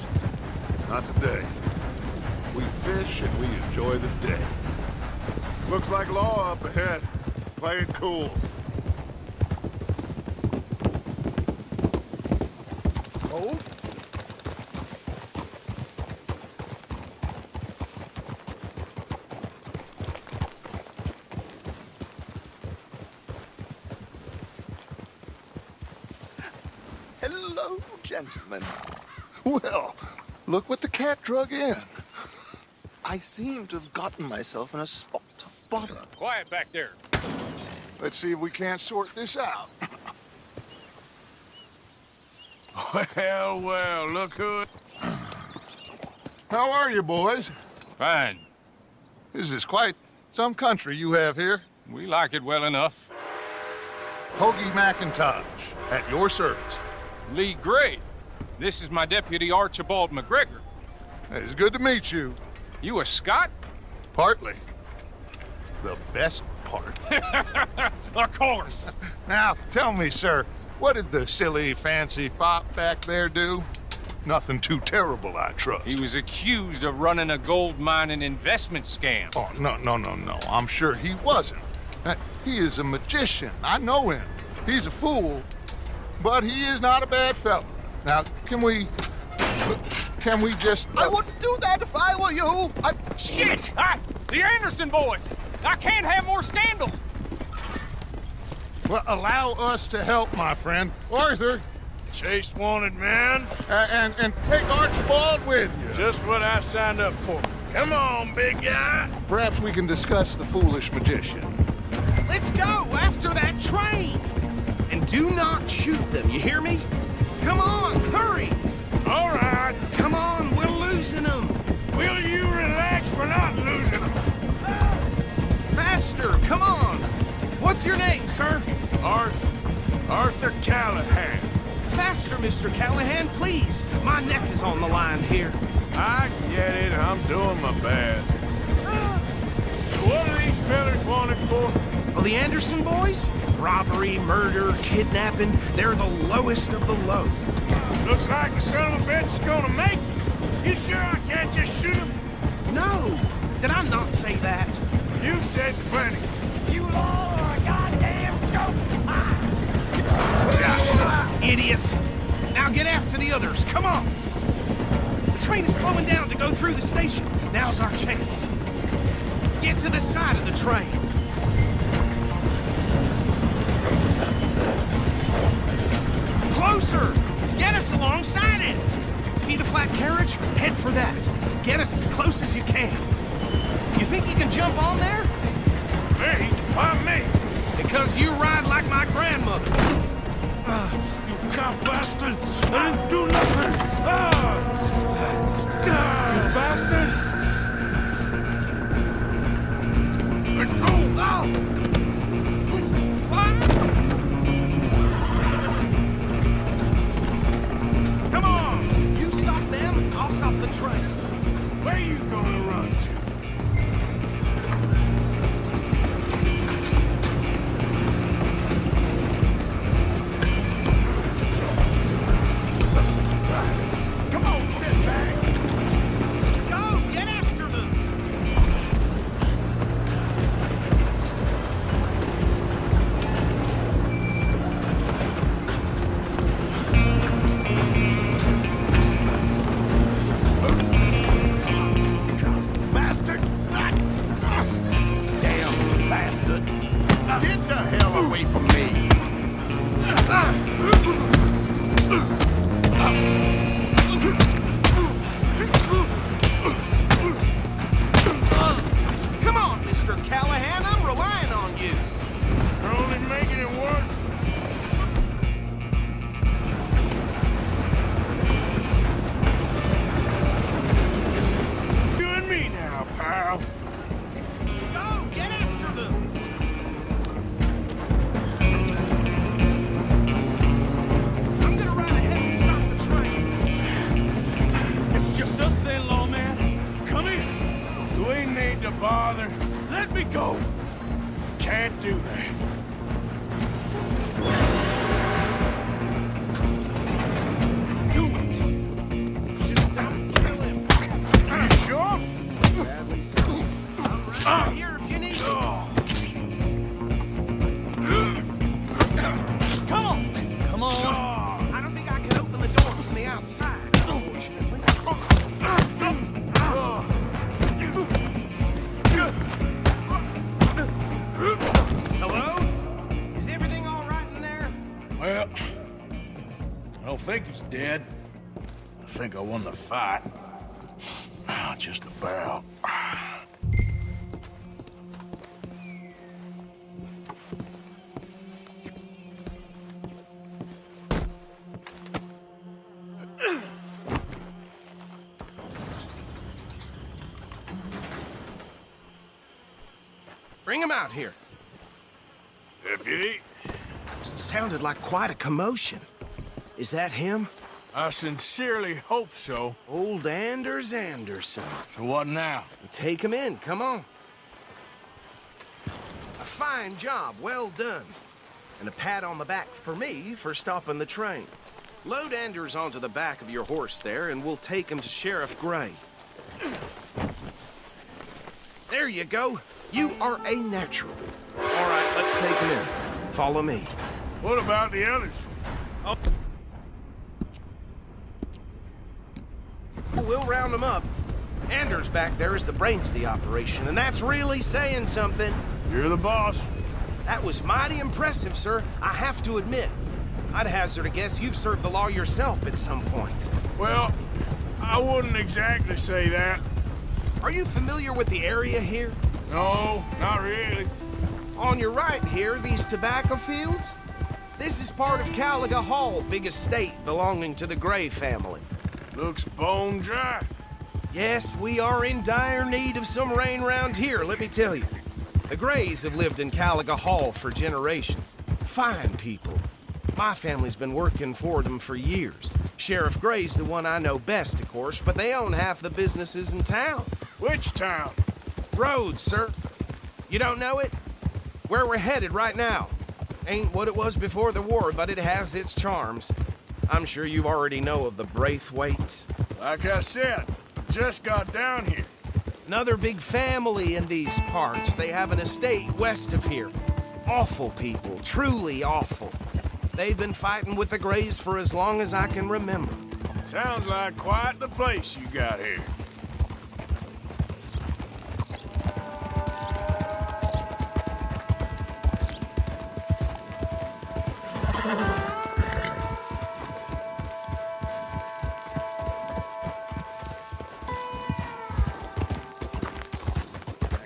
Not today. We fish and we enjoy the day. Looks like law up ahead. Play it cool. Oh? Hello, gentlemen. Well, look what the cat drug in. I seem to have gotten myself in a spot of bother. Quiet back there. Let's see if we can't sort this out. Well, well, look who... How are you, boys? Fine. This is quite some country you have here. We like it well enough. Hoagie McIntosh, at your service. Lee Gray. This is my deputy Archibald McGregor. It's good to meet you. You a Scot? Partly. The best part. Of course. Now, tell me, sir, what did the silly, fancy fop back there do? Nothing too terrible, I trust. He was accused of running a gold mining investment scam. Oh, no. I'm sure he wasn't. He is a magician. I know him. He's a fool, but he is not a bad fellow. Now, can we just... I wouldn't do that if I were you. Shit! The Anderson boys! I can't have more scandal! Well, allow us to help, my friend. Arthur. Chase wanted man. And take Archibald with you. Just what I signed up for. Come on, big guy. Perhaps we can discuss the foolish magician. Let's go after that train. And do not shoot them, you hear me? Come on, hurry. All right. Come on, we're losing them. Will you relax? We're not losing them. Faster, come on. What's your name, sir? Arthur Callahan. Faster, Mr. Callahan, please. My neck is on the line here. I get it. I'm doing my best. So what are these fellas wanted for? Well, the Anderson boys? Robbery, murder, kidnapping. They're the lowest of the low. Looks like the son of a bitch is gonna make it. You sure I can't just shoot him? No. Did I not say that? You've said plenty. You all are a goddamn joke! Idiot! Now get after the others, come on! The train is slowing down to go through the station. Now's our chance. Get to the side of the train. Closer! Get us alongside it! See the flat carriage? Head for that. Get us as close as you can. You think you can jump on there? Me? Why me? Because you ride like my grandmother. You cop bastard! I didn't do nothing! You bastard! Let go! Come on! You stop them, I'll stop the train. Where you gonna run to? Get the hell away from me! Come on, Mr. Callahan, I'm relying on you. You're only making it worse. You and me now, pal. Go, get after them. I'm gonna ride ahead and stop the train. It's just us then, lawman. Come in. Do we need to bother? Let me go. Can't do that. Do it. Just don't kill him. Are you sure? I'm here if you need me. Come on. Come on. I don't think I can open the door from the outside, unfortunately. Hello? Is everything all right in there? Well, I don't think he's dead. I think I won the fight. Just about. Bring him out here. Deputy? Sounded like quite a commotion. Is that him? I sincerely hope so. Old Anders Anderson. So what now? Take him in, come on. A fine job, well done. And a pat on the back for me for stopping the train. Load Anders onto the back of your horse there, and we'll take him to Sheriff Gray. There you go. You are a natural. All right, let's take him in. Follow me. What about the others? Oh. We'll round them up. Anders back there is the brains of the operation, and that's really saying something. You're the boss. That was mighty impressive, sir. I have to admit. I'd hazard a guess you've served the law yourself at some point. Well, I wouldn't exactly say that. Are you familiar with the area here? No, not really. On your right here, these tobacco fields? This is part of Caliga Hall, big estate belonging to the Gray family. Looks bone dry. Yes, we are in dire need of some rain round here, let me tell you. The Grays have lived in Caliga Hall for generations. Fine people. My family's been working for them for years. Sheriff Gray's the one I know best, of course, but they own half the businesses in town. Which town? Rhodes, sir. You don't know it? Where we're headed right now. Ain't what it was before the war, but it has its charms. I'm sure you already know of the Braithwaites. Like I said, just got down here. Another big family in these parts. They have an estate west of here. Awful people, truly awful. They've been fighting with the Grays for as long as I can remember. Sounds like quite the place you got here.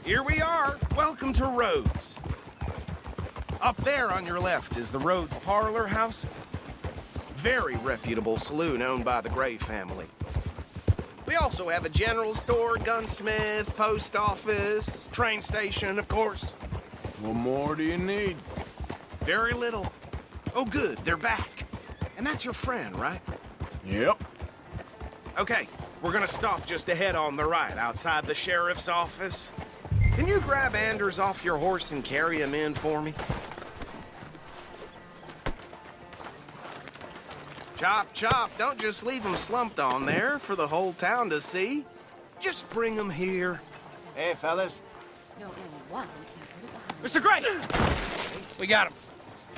Here we are. Welcome to Rhodes. Up there on your left is the Rhodes Parlor House. Very reputable saloon owned by the Gray family. We also have a general store, gunsmith, post office, train station, of course. What more do you need? Very little. Oh, good, they're back. And that's your friend, right? Yep. Okay, we're gonna stop just ahead on the right, outside the sheriff's office. Can you grab Anders off your horse and carry him in for me? Chop, chop, don't just leave him slumped on there for the whole town to see. Just bring him here. Hey, fellas. Mr. Gray! We got him.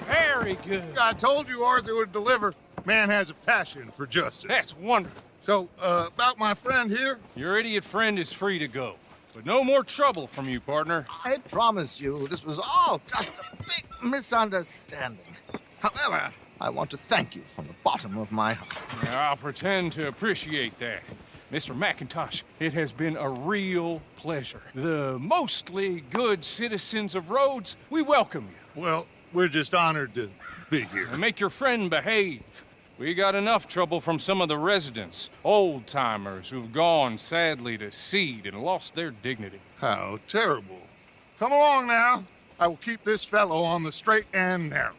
Very good. I told you Arthur would deliver. Man has a passion for justice. That's wonderful. So, about my friend here? Your idiot friend is free to go. But no more trouble from you, partner. I promise you this was all just a big misunderstanding. However, I want to thank you from the bottom of my heart. I'll pretend to appreciate that. Mr. McIntosh, it has been a real pleasure. The mostly good citizens of Rhodes, we welcome you. Well, we're just honored to be here. And make your friend behave. We got enough trouble from some of the residents, old-timers who've gone, sadly, to seed and lost their dignity. How terrible. Come along now. I will keep this fellow on the straight and narrow.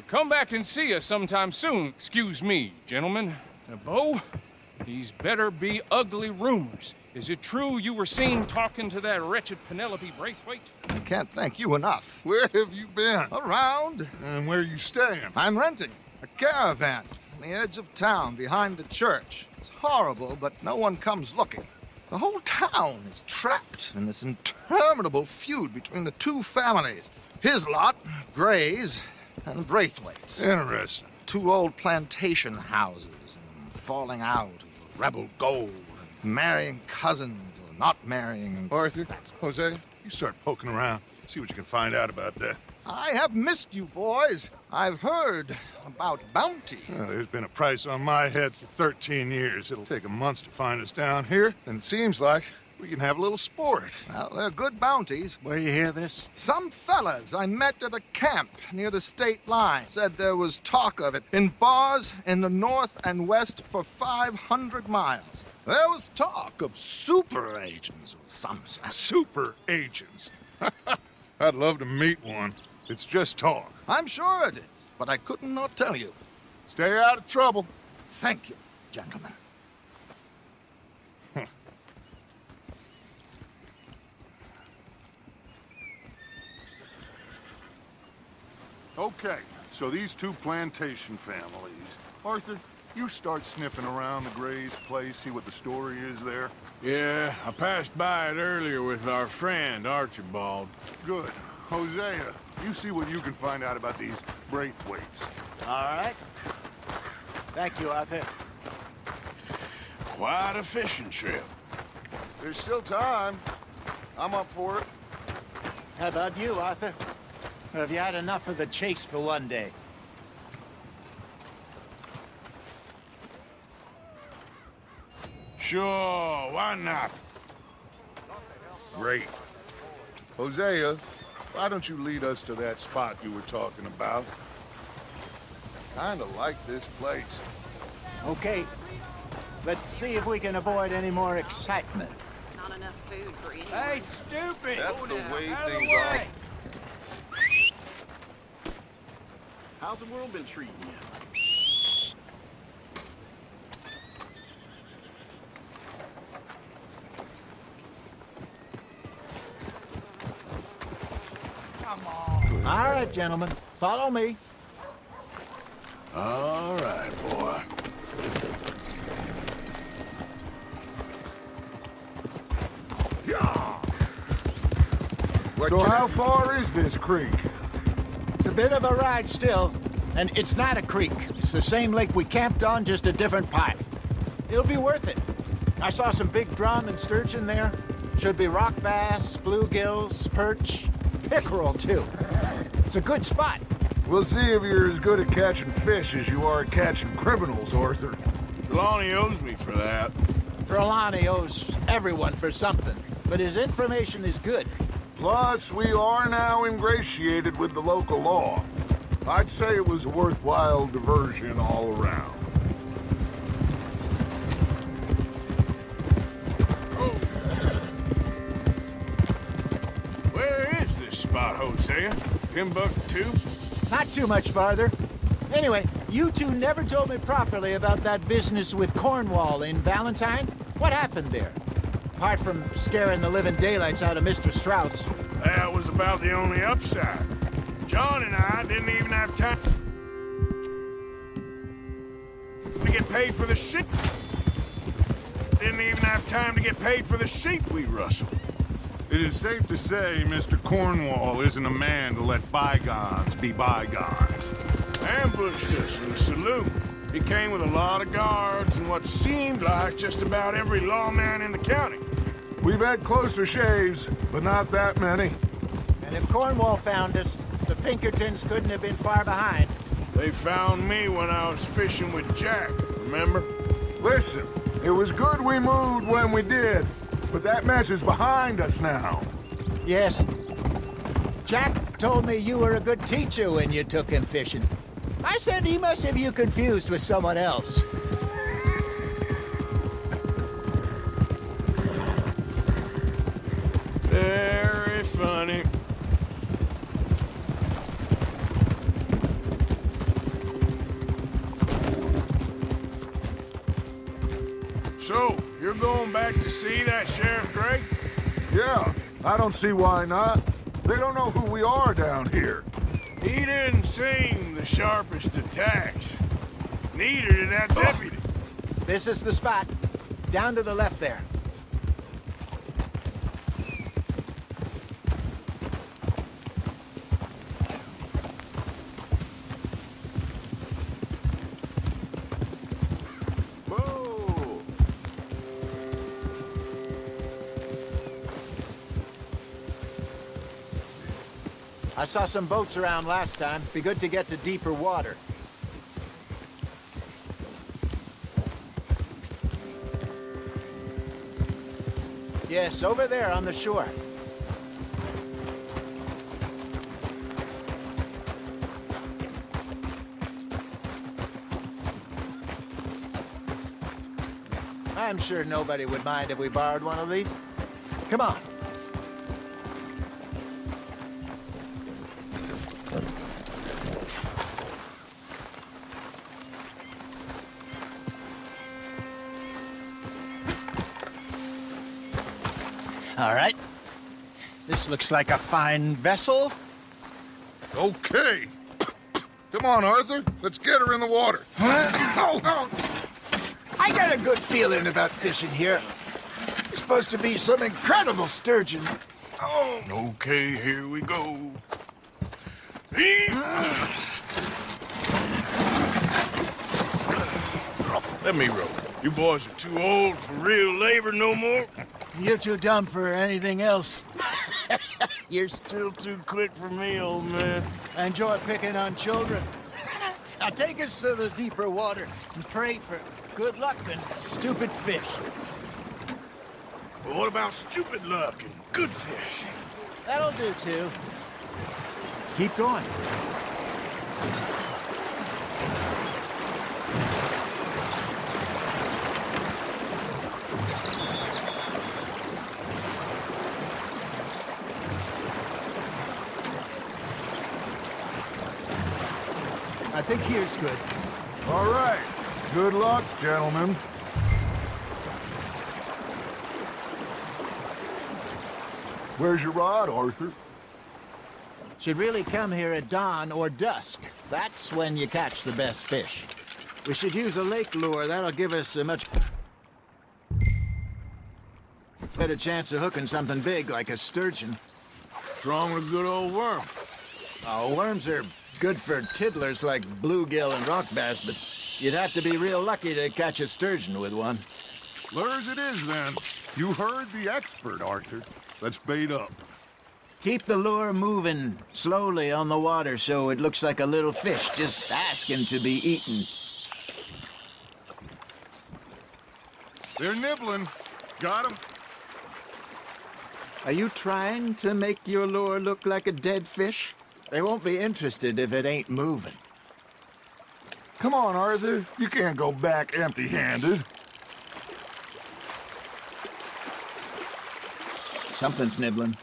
Come back and see us sometime soon. Excuse me, gentlemen. Bo, These better be ugly rumors. Is it true you were seen talking to that wretched Penelope Braithwaite? I can't thank you enough. Where have you been? Around. And where are you staying? I'm renting a caravan on the edge of town behind the church. It's horrible, but no one comes looking. The whole town is trapped in this interminable feud between the two families. His lot, Gray's, and Braithwaite's. Interesting. Two old plantation houses and falling out of rebel gold. Marrying cousins or not marrying. Arthur, that's Jose, you start poking around. See what you can find out about that. I have missed you, boys. I've heard about bounty. Well, there's been a price on my head for 13 years. It'll take a month to find us down here, and it seems like we can have a little sport. Well, they're good bounties. Where you hear this? Some fellas I met at a camp near the state line said there was talk of it in bars in the north and west for 500 miles. There was talk of super agents, some say. Super agents? I'd love to meet one. It's just talk. I'm sure it is, but I couldn't not tell you. Stay out of trouble. Thank you, gentlemen. Okay, so these two plantation families. Arthur, you start sniffing around the Gray's place, see what the story is there. Yeah, I passed by it earlier with our friend, Archibald. Good. Hosea, you see what you can find out about these Braithwaites. All right. Thank you, Arthur. Quite a fishing trip. There's still time. I'm up for it. How about you, Arthur? Or have you had enough of the chase for one day? Sure, why not? Great. Hosea, why don't you lead us to that spot you were talking about? Kinda like this place. Okay. Let's see if we can avoid any more excitement. Not enough food for anyone. Hey, stupid! That's the way Out of the things are. way. How's the world been treating you? All right, gentlemen. Follow me. All right, boy. So how far is this creek? It's a bit of a ride still, and it's not a creek. It's the same lake we camped on, just a different pipe. It'll be worth it. I saw some big drum and sturgeon there. Should be rock bass, bluegills, perch, pickerel too. It's a good spot. We'll see if you're as good at catching fish as you are at catching criminals, Arthur. Trelawney owes me for that. Trelawney owes everyone for something, but his information is good. Plus, we are now ingratiated with the local law. I'd say it was a worthwhile diversion all around. Where is this spot, Hosea? Timbuktu? Not too much farther. Anyway, you two never told me properly about that business with Cornwall in Valentine. What happened there? Apart from scaring the living daylights out of Mr. Strauss. That was about the only upside. John and I didn't even have time to get paid for the sheep. Didn't even have time to get paid for the sheep we rustled. It is safe to say Mr. Cornwall isn't a man to let bygones be bygones. Ambushed us in the saloon. He came with a lot of guards and what seemed like just about every lawman in the county. We've had closer shaves, but not that many. And if Cornwall found us, the Pinkertons couldn't have been far behind. They found me when I was fishing with Jack, remember? Listen, it was good we moved when we did, but that mess is behind us now. Yes. Jack told me you were a good teacher when you took him fishing. I said he must have you confused with someone else. Very funny. So, you're going back to see that Sheriff Gray? Yeah, I don't see why not. They don't know who we are down here. He didn't seem the sharpest attacks. Neither did that deputy. This is the spot. Down to the left there. Whoa! I saw some boats around last time. Be good to get to deeper water. Yes, over there on the shore. I'm sure nobody would mind if we borrowed one of these. Come on. All right. This looks like a fine vessel. Okay. Come on, Arthur. Let's get her in the water. Oh. I got a good feeling about fishing here. It's supposed to be some incredible sturgeon. Oh. Okay, here we go. Let me row. You boys are too old for real labor no more. You're too dumb for anything else. You're still too quick for me, old man. I enjoy picking on children. Now take us to the deeper water and pray for good luck and stupid fish. Well, what about stupid luck and good fish? That'll do, too. Keep going. I think here's good. All right. Good luck, gentlemen. Where's your rod, Arthur? Should really come here at dawn or dusk. That's when you catch the best fish. We should use a lake lure. That'll give us a much better chance of hooking something big like a sturgeon. Strong with a good old worm. Oh, worms are good for tiddlers like bluegill and rock bass, but you'd have to be real lucky to catch a sturgeon with one. Lures it is, then. You heard the expert, Arthur. Let's bait up. Keep the lure moving slowly on the water so it looks like a little fish just asking to be eaten. They're nibbling. Got 'em. Are you trying to make your lure look like a dead fish? They won't be interested if it ain't moving. Come on, Arthur. You can't go back empty-handed. Something's nibbling.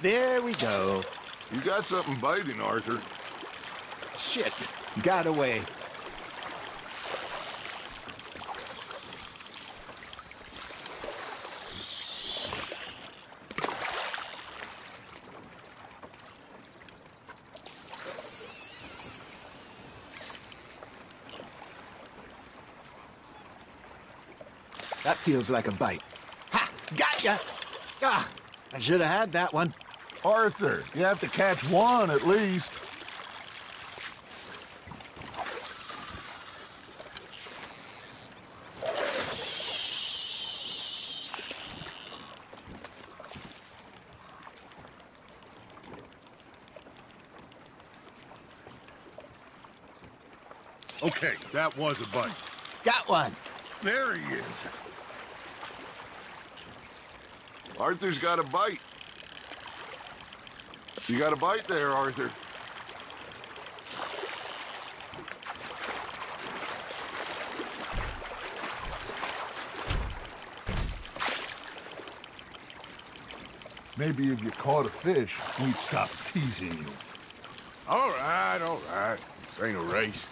There we go. You got something biting, Arthur. Shit. Got away. That feels like a bite. Ha! Gotcha! Ah! I should have had that one. Arthur, you have to catch one at least. Okay, that was a bite. Got one. There he is. Arthur's got a bite. You got a bite there, Arthur. Maybe if you caught a fish, we'd stop teasing you. All right, all right. This ain't a race.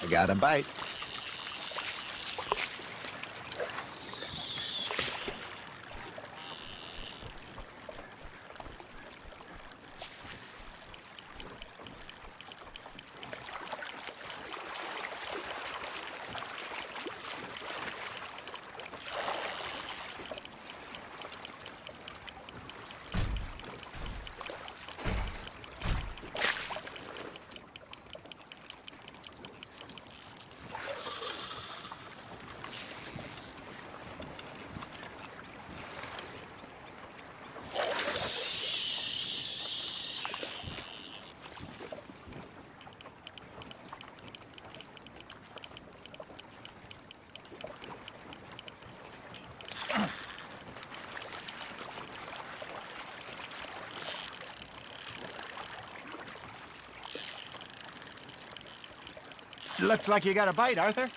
I got a bite. Looks like you got a bite, Arthur.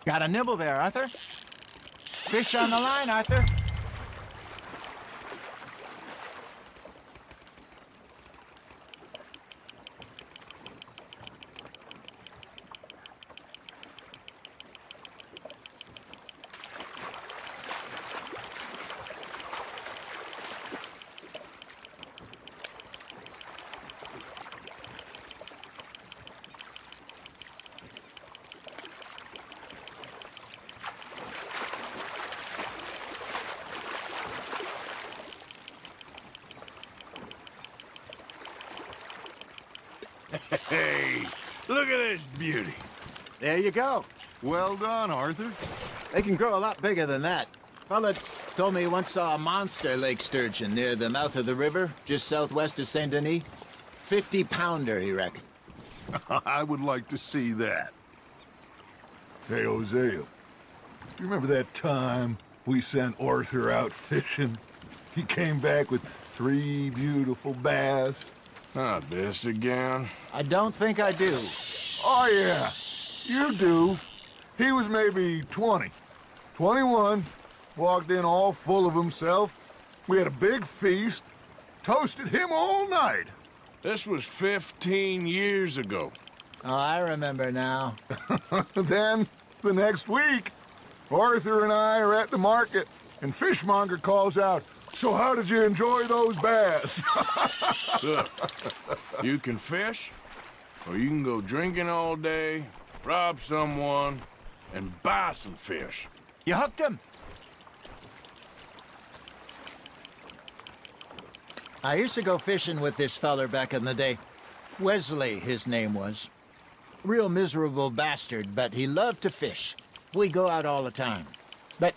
Got a nibble there, Arthur. Fish on the line, Arthur. Hey, look at this beauty. There you go. Well done, Arthur. They can grow a lot bigger than that. Fella told me he once saw a monster lake sturgeon near the mouth of the river, just southwest of Saint Denis. 50-pounder, he reckoned. I would like to see that. Hey, Hosea, you remember that time we sent Arthur out fishing? He came back with 3 beautiful bass. Not this again. I don't think I do. Oh, yeah, you do. He was maybe 20, 21, walked in all full of himself. We had a big feast, toasted him all night. This was 15 years ago. Oh, I remember now. Then, the next week, Arthur and I are at the market, and Fishmonger calls out, "So how did you enjoy those bass?" Look, you can fish, or you can go drinking all day, rob someone, and buy some fish. You hooked him. I used to go fishing with this feller back in the day. Wesley, his name was. Real miserable bastard, but he loved to fish. We'd go out all the time. But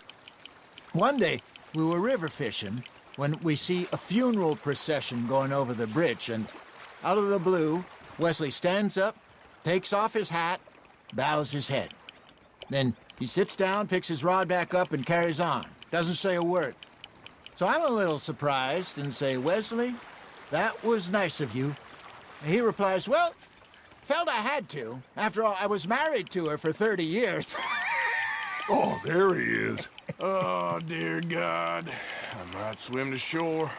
one day, we were river fishing when we see a funeral procession going over the bridge, and out of the blue, Wesley stands up, takes off his hat, bows his head. Then he sits down, picks his rod back up, and carries on. Doesn't say a word. So I'm a little surprised and say, "Wesley, that was nice of you." And he replies, "Well, felt I had to. After all, I was married to her for 30 years. Oh, there he is. Oh, dear God. I might swim to shore.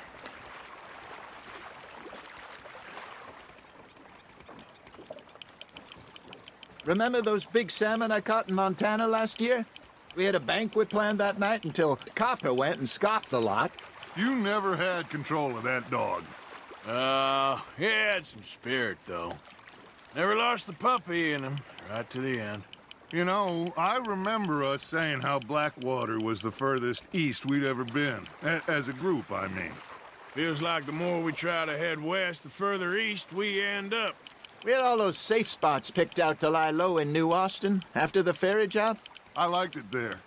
Remember those big salmon I caught in Montana last year? We had a banquet planned that night until Copper went and scoffed the lot. You never had control of that dog. He had some spirit, though. Never lost the puppy in him, right to the end. You know, I remember us saying how Blackwater was the furthest east we'd ever been. As a group, I mean. Feels like the more we try to head west, the further east we end up. We had all those safe spots picked out to lie low in New Austin after the ferry job. I liked it there.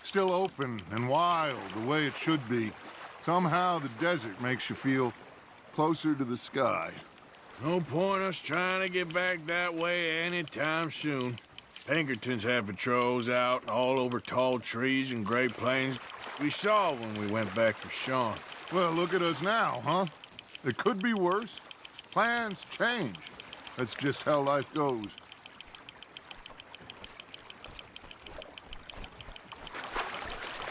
Still open and wild, the way it should be. Somehow the desert makes you feel closer to the sky. No point us trying to get back that way anytime soon. Pinkertons had patrols out all over tall trees and Great Plains. We saw when we went back for Sean. Well, look at us now, huh? It could be worse. Plans change. That's just how life goes.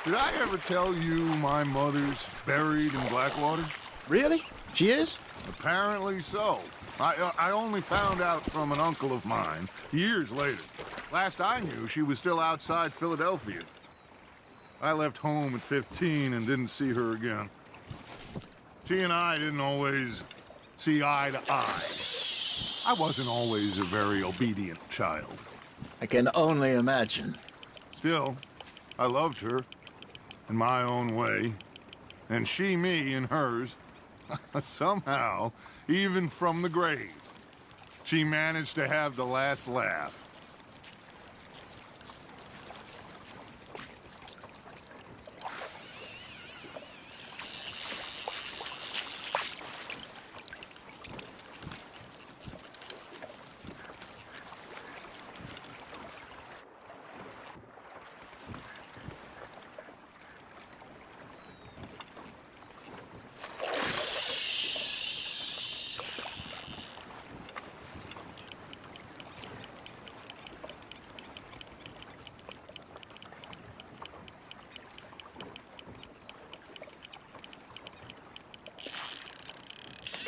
Did I ever tell you my mother's buried in Blackwater? Really? She is? Apparently so. I only found out from an uncle of mine years later. Last I knew, she was still outside Philadelphia. I left home at 15 and didn't see her again. She and I didn't always see eye to eye. I wasn't always a very obedient child. I can only imagine. Still, I loved her in my own way, and she me in hers. Somehow, even from the grave, she managed to have the last laugh.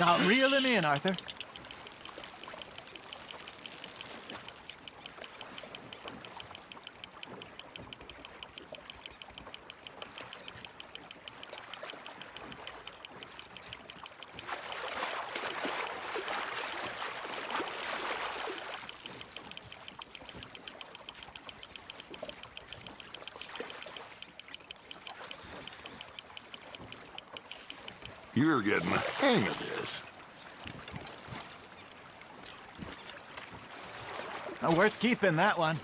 Now reel him in, Arthur. You're getting the hang of this. Now, worth keeping, that one.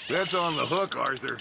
That's on the hook, Arthur.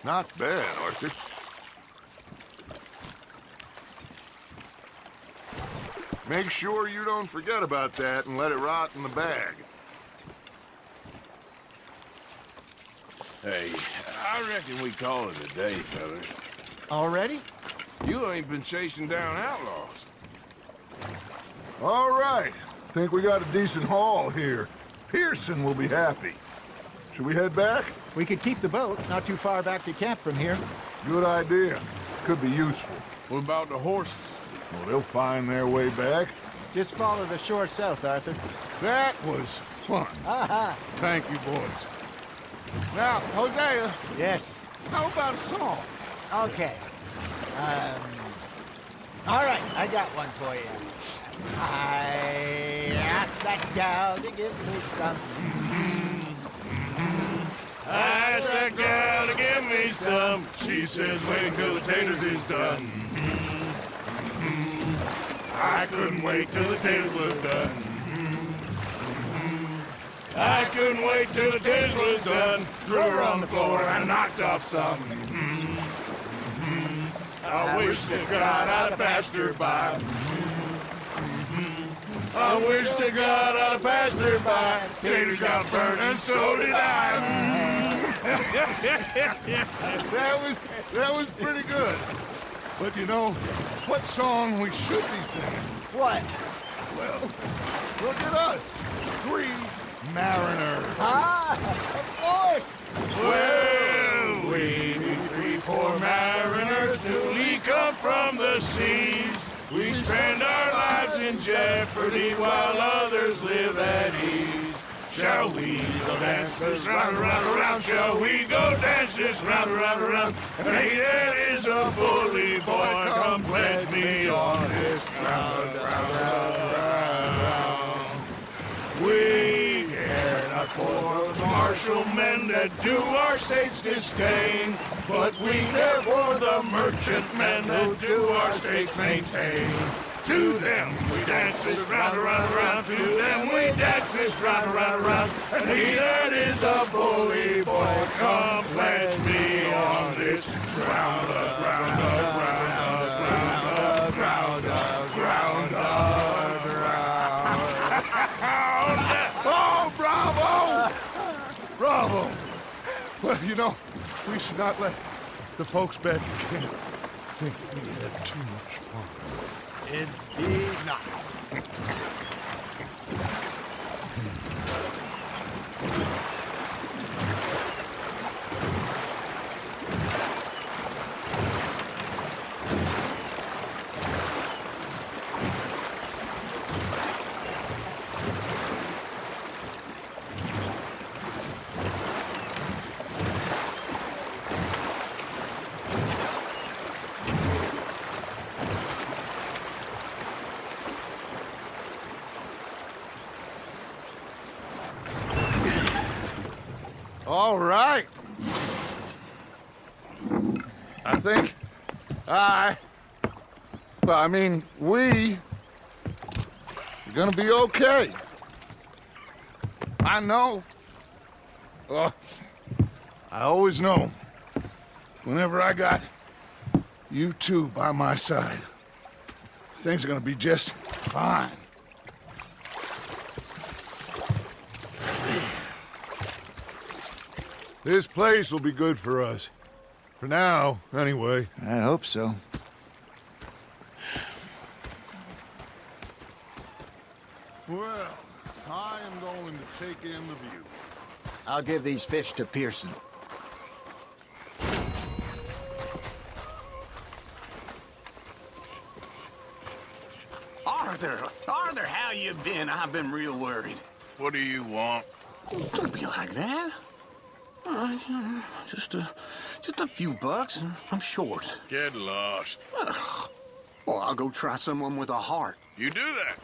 Not bad, Arthur. Make sure you don't forget about that and let it rot in the bag. Hey, I reckon we call it a day, fellas. Already? You ain't been chasing down outlaws. All right. Think we got a decent haul here. Pearson will be happy. Should we head back? We could keep the boat not too far back to camp from here. Good idea. Could be useful. What about the horses? Well, they'll find their way back. Just follow the shore south, Arthur. That was fun. Aha! Thank you, boys. Now, Hosea, Yes. how about a song? Okay. All right, I got one for you. I asked that gal to give me some. I asked that gal to give me some. She says, wait till the taters is done. I couldn't wait till the taters was done. I couldn't wait till the taters was done. Threw her on the floor and knocked off some. I wish to God I'd have passed her by. I wish to God I'd have passed her by. Taters got burned and so did I. That was pretty good. But you know, what song we should be singing? What? Well, look at us. 3 mariners. Ah, of course. Well, we 3 poor mariners newly come from the seas. We spend our lives in jeopardy while others live at ease. Shall we go dance this round, around, around? Shall we go dance this round, around, around? Hey, that is a bully boy. Come pledge me on this round, round, round, round. We care not for the martial men that do our states disdain, but we care for the merchant men that do our states maintain. To them we dance this round, around, around. To them we dance this round, around, around. And he that is a bully boy, come pledge me on this round up, round up, round up, round up, round up, round up, round up. Oh, bravo! Bravo! Well, you know, we should not let the folks back in camp think that we had too much fun. Indeed not. All right. I think we are gonna be okay. I know. I always know. Whenever I got you two by my side, things are gonna be just fine. This place will be good for us. For now, anyway. I hope so. Well, I am going to take in the view. I'll give these fish to Pearson. Arthur, how you been? I've been real worried. What do you want? Don't be like that. All right, just a few bucks. I'm short. Get lost. Well, I'll go try someone with a heart. You do that.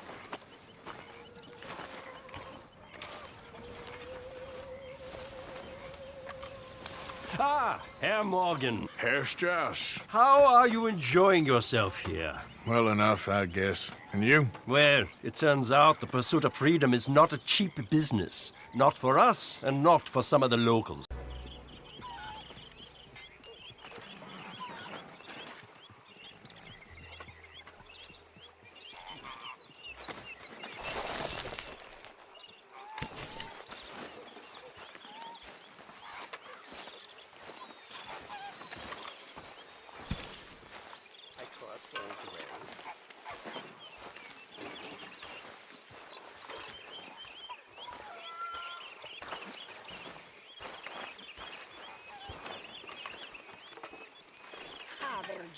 Ah, Herr Morgan. Herr Strauss. How are you enjoying yourself here? Well enough, I guess. And you? Well, it turns out the pursuit of freedom is not a cheap business. Not for us, and not for some of the locals.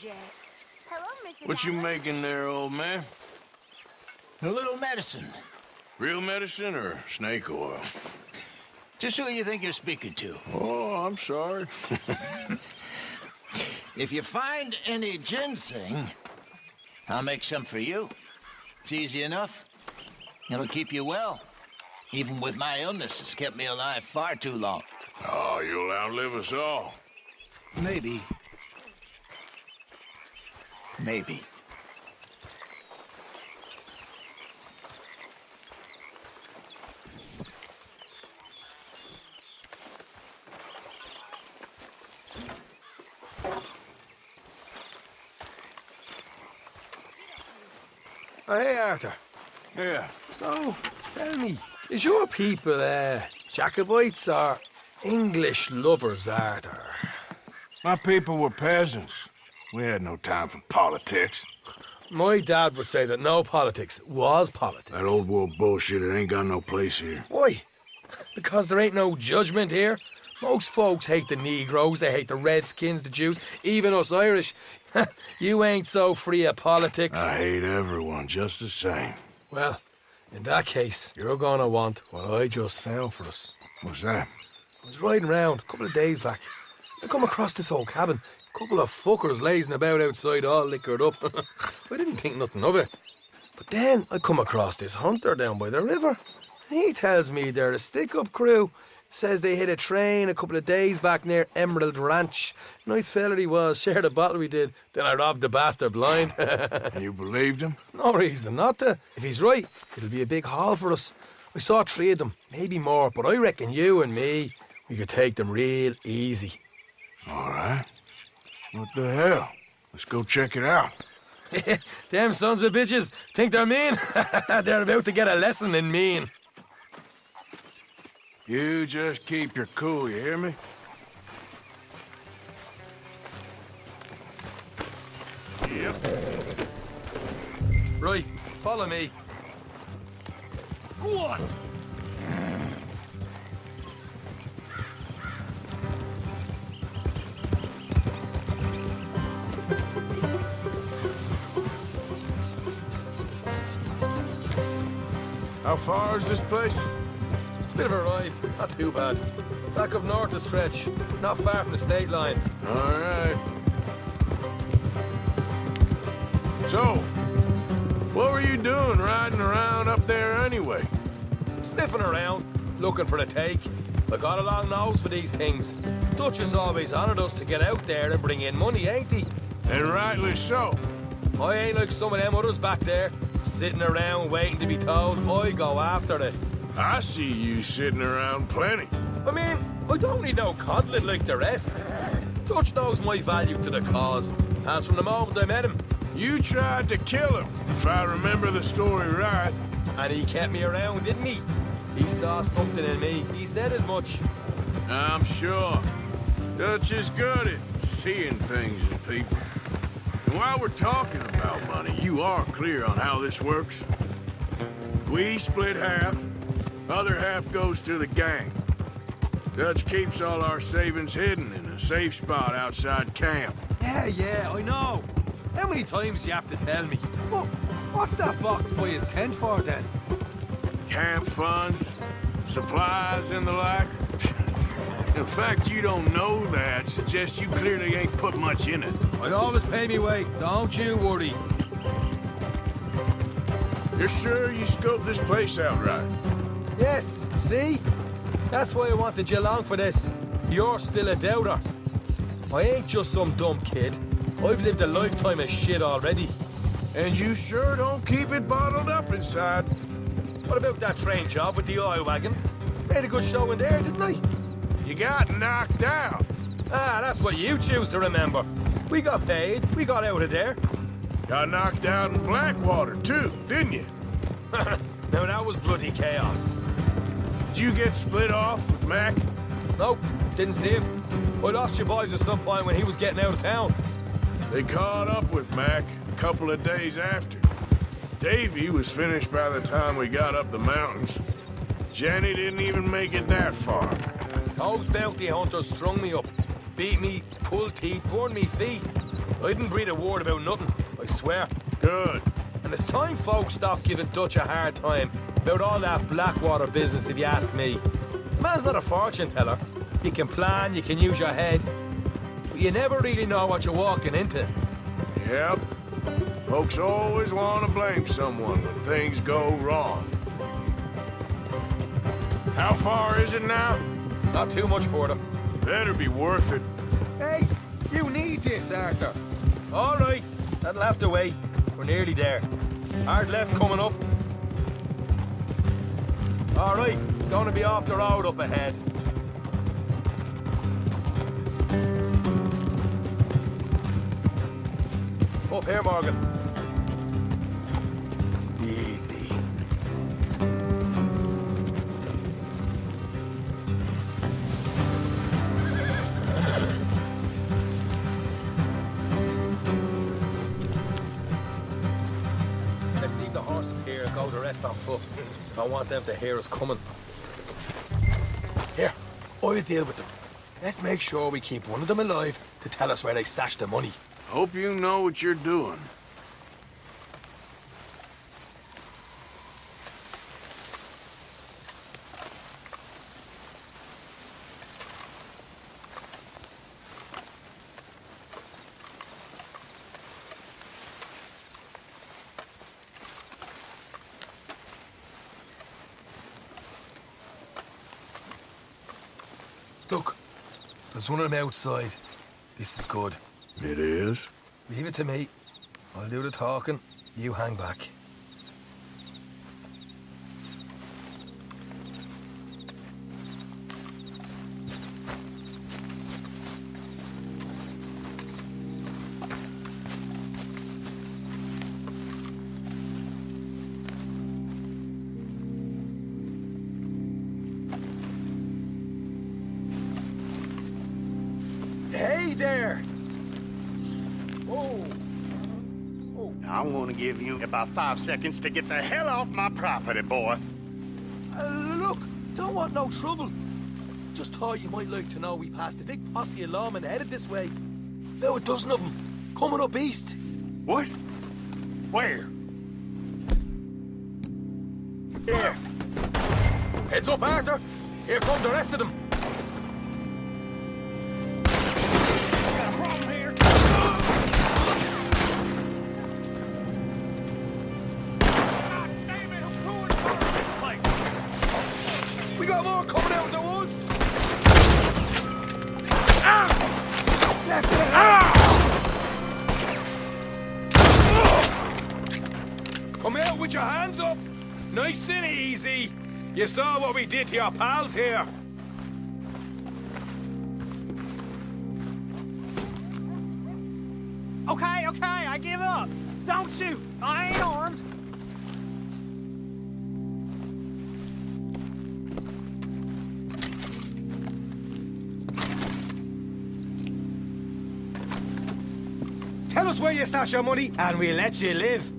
Jack. Hello, Mr. What you making there, old man? A little medicine. Real medicine or snake oil? Just who you think you're speaking to? Oh, I'm sorry. If you find any ginseng, I'll make some for you. It's easy enough. It'll keep you well. Even with my illness, it's kept me alive far too long. Oh, you'll outlive us all. Maybe. Maybe. Oh, hey, Arthur. Yeah. So, tell me, is your people, Jacobites or English lovers, Arthur? My people were peasants. We had no time for politics. My dad would say that no politics was politics. That old world bullshit, it ain't got no place here. Why? Because there ain't no judgment here. Most folks hate the Negroes, they hate the Redskins, the Jews, even us Irish. You ain't so free of politics. I hate everyone just the same. Well, in that case, you're gonna want what I just found for us. What's that? I was riding around a couple of days back. I come across this old cabin. A couple of fuckers lazing about outside all liquored up. I didn't think nothing of it. But then I come across this hunter down by the river. He tells me they're a stick-up crew. Says they hit a train a couple of days back near Emerald Ranch. Nice fella he was, shared a bottle we did. Then I robbed the bastard blind. You believed him? No reason not to. If he's right, it'll be a big haul for us. I saw 3 of them, maybe more, but I reckon you and me, we could take them real easy. All right. What the hell? Let's go check it out. Them sons of bitches think they're mean. They're about to get a lesson in mean. You just keep your cool, you hear me? Yep. Right, follow me. Go on. How far is this place? It's a bit of a ride, not too bad. Back up north a stretch, not far from the state line. All right. So, what were you doing riding around up there anyway? Sniffing around, looking for the take. I got a long nose for these things. Dutch has always honoured us to get out there and bring in money, ain't he? And rightly so. I ain't like some of them others back there, sitting around waiting to be told. I go after it. I see you sitting around plenty. I mean, I don't need no coddling like the rest. Dutch knows my value to the cause, as from the moment I met him. You tried to kill him, if I remember the story right. And he kept me around, didn't he? He saw something in me. He said as much. I'm sure. Dutch is good at seeing things in people. And while we're talking about money, you are clear on how this works. We split half. Other half goes to the gang. Dutch keeps all our savings hidden in a safe spot outside camp. Yeah, I know. How many times do you have to tell me? What's that box by his tent for, then? Camp funds, supplies, and the like. The fact you don't know that suggests you clearly ain't put much in it. I'd always pay me way, don't you worry. You're sure you scoped this place out right? Yes, see? That's why I wanted you along for this. You're still a doubter. I ain't just some dumb kid. I've lived a lifetime of shit already. And you sure don't keep it bottled up inside. What about that train job with the oil wagon? Made a good show in there, didn't I? You got knocked out. Ah, that's what you choose to remember. We got paid. We got out of there. Got knocked out in Blackwater, too, didn't you? Now, that was bloody chaos. Did you get split off with Mac? Nope, didn't see him. I lost your boys at some point when he was getting out of town. They caught up with Mac a couple of days after. Davy was finished by the time we got up the mountains. Jenny didn't even make it that far. Those bounty hunters strung me up, beat me, pulled teeth, burned me feet. I didn't breathe a word about nothing, I swear. Good. And it's time folks stopped giving Dutch a hard time about all that Blackwater business, if you ask me. Man's not a fortune teller. You can plan, you can use your head, but you never really know what you're walking into. Yep. Folks always want to blame someone when things go wrong. How far is it now? Not too much for them. Better be worth it. Hey, you need this, Arthur. All right, that'll have to wait. We're nearly there. Hard left coming up. All right, it's going to be off the road up ahead. Up here, Morgan. Easy. Let's leave the horses here and go the rest on foot. I want them to hear us coming. Here, I'll deal with them. Let's make sure we keep one of them alive to tell us where they stashed the money. Hope you know what you're doing. Look, there's one of them outside. This is good. It is? Leave it to me. I'll do the talking. You hang back. Hey there! I'm gonna give you about 5 seconds to get the hell off my property, boy. Look, don't want no trouble. Just thought you might like to know we passed a big posse of lawmen headed this way. About a dozen of them, coming up east. What? Where? Here. Heads up, Arthur. Here come the rest of them. We got more coming out of the woods! Left hand! Come out with your hands up! Nice and easy! You saw what we did to your pals here! Okay, I give up. Don't shoot. I ain't armed. Tell us where you stash your money, and we'll let you live.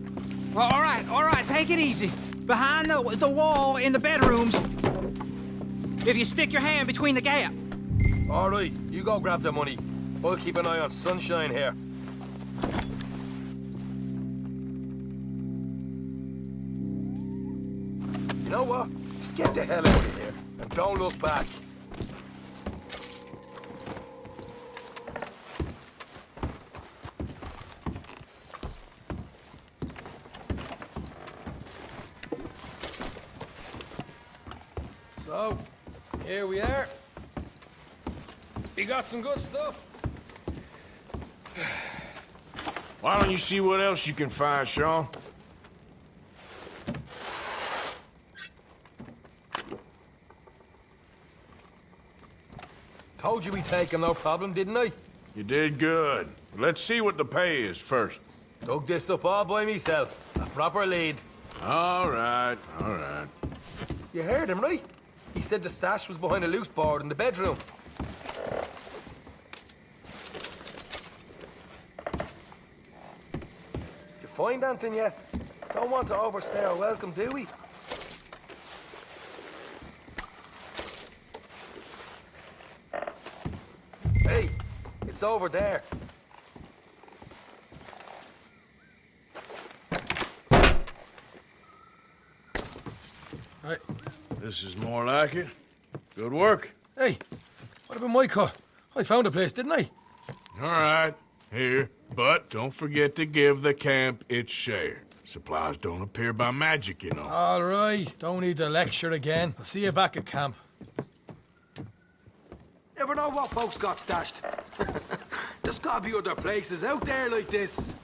Well, all right, take it easy. Behind the wall in the bedrooms. If you stick your hand between the gap. All right, you go grab the money. I'll keep an eye on Sunshine here. You know what? Just get the hell out of here, and don't look back. So, here we are. We got some good stuff. Why don't you see what else you can find, Sean? Told you we'd take him, no problem, didn't I? You did good. Let's see what the pay is first. Dug this up all by myself. A proper lead. All right. You heard him, right? He said the stash was behind a loose board in the bedroom. You find anything yet? Don't want to overstay our welcome, do we? Hey, it's over there. Right. This is more like it. Good work. Hey, what about my cut? I found a place, didn't I? All right, here. But don't forget to give the camp its share. Supplies don't appear by magic, you know. All right, don't need to lecture again. I'll see you back at camp. Never know what folks got stashed. There's gotta be other places out there like this.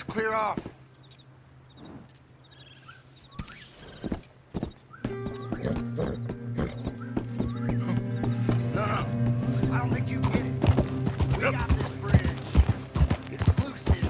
Clear off. No, I don't think you get it. We got this bridge exclusive.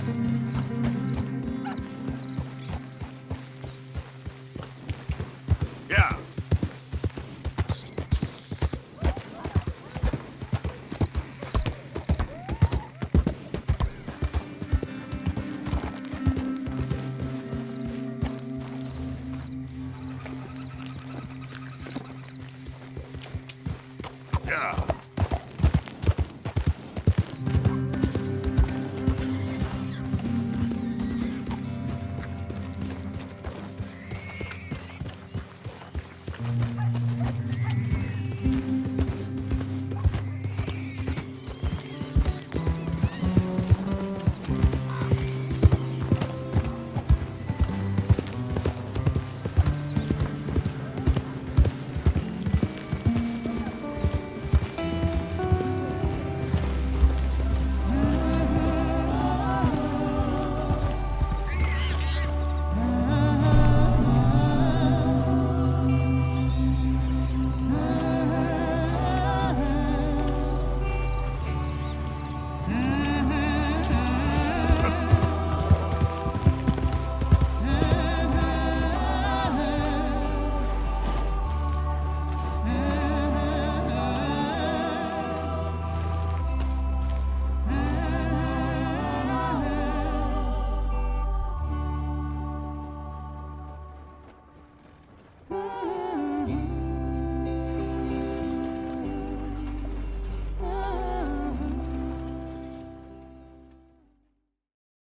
Yeah. Yeah.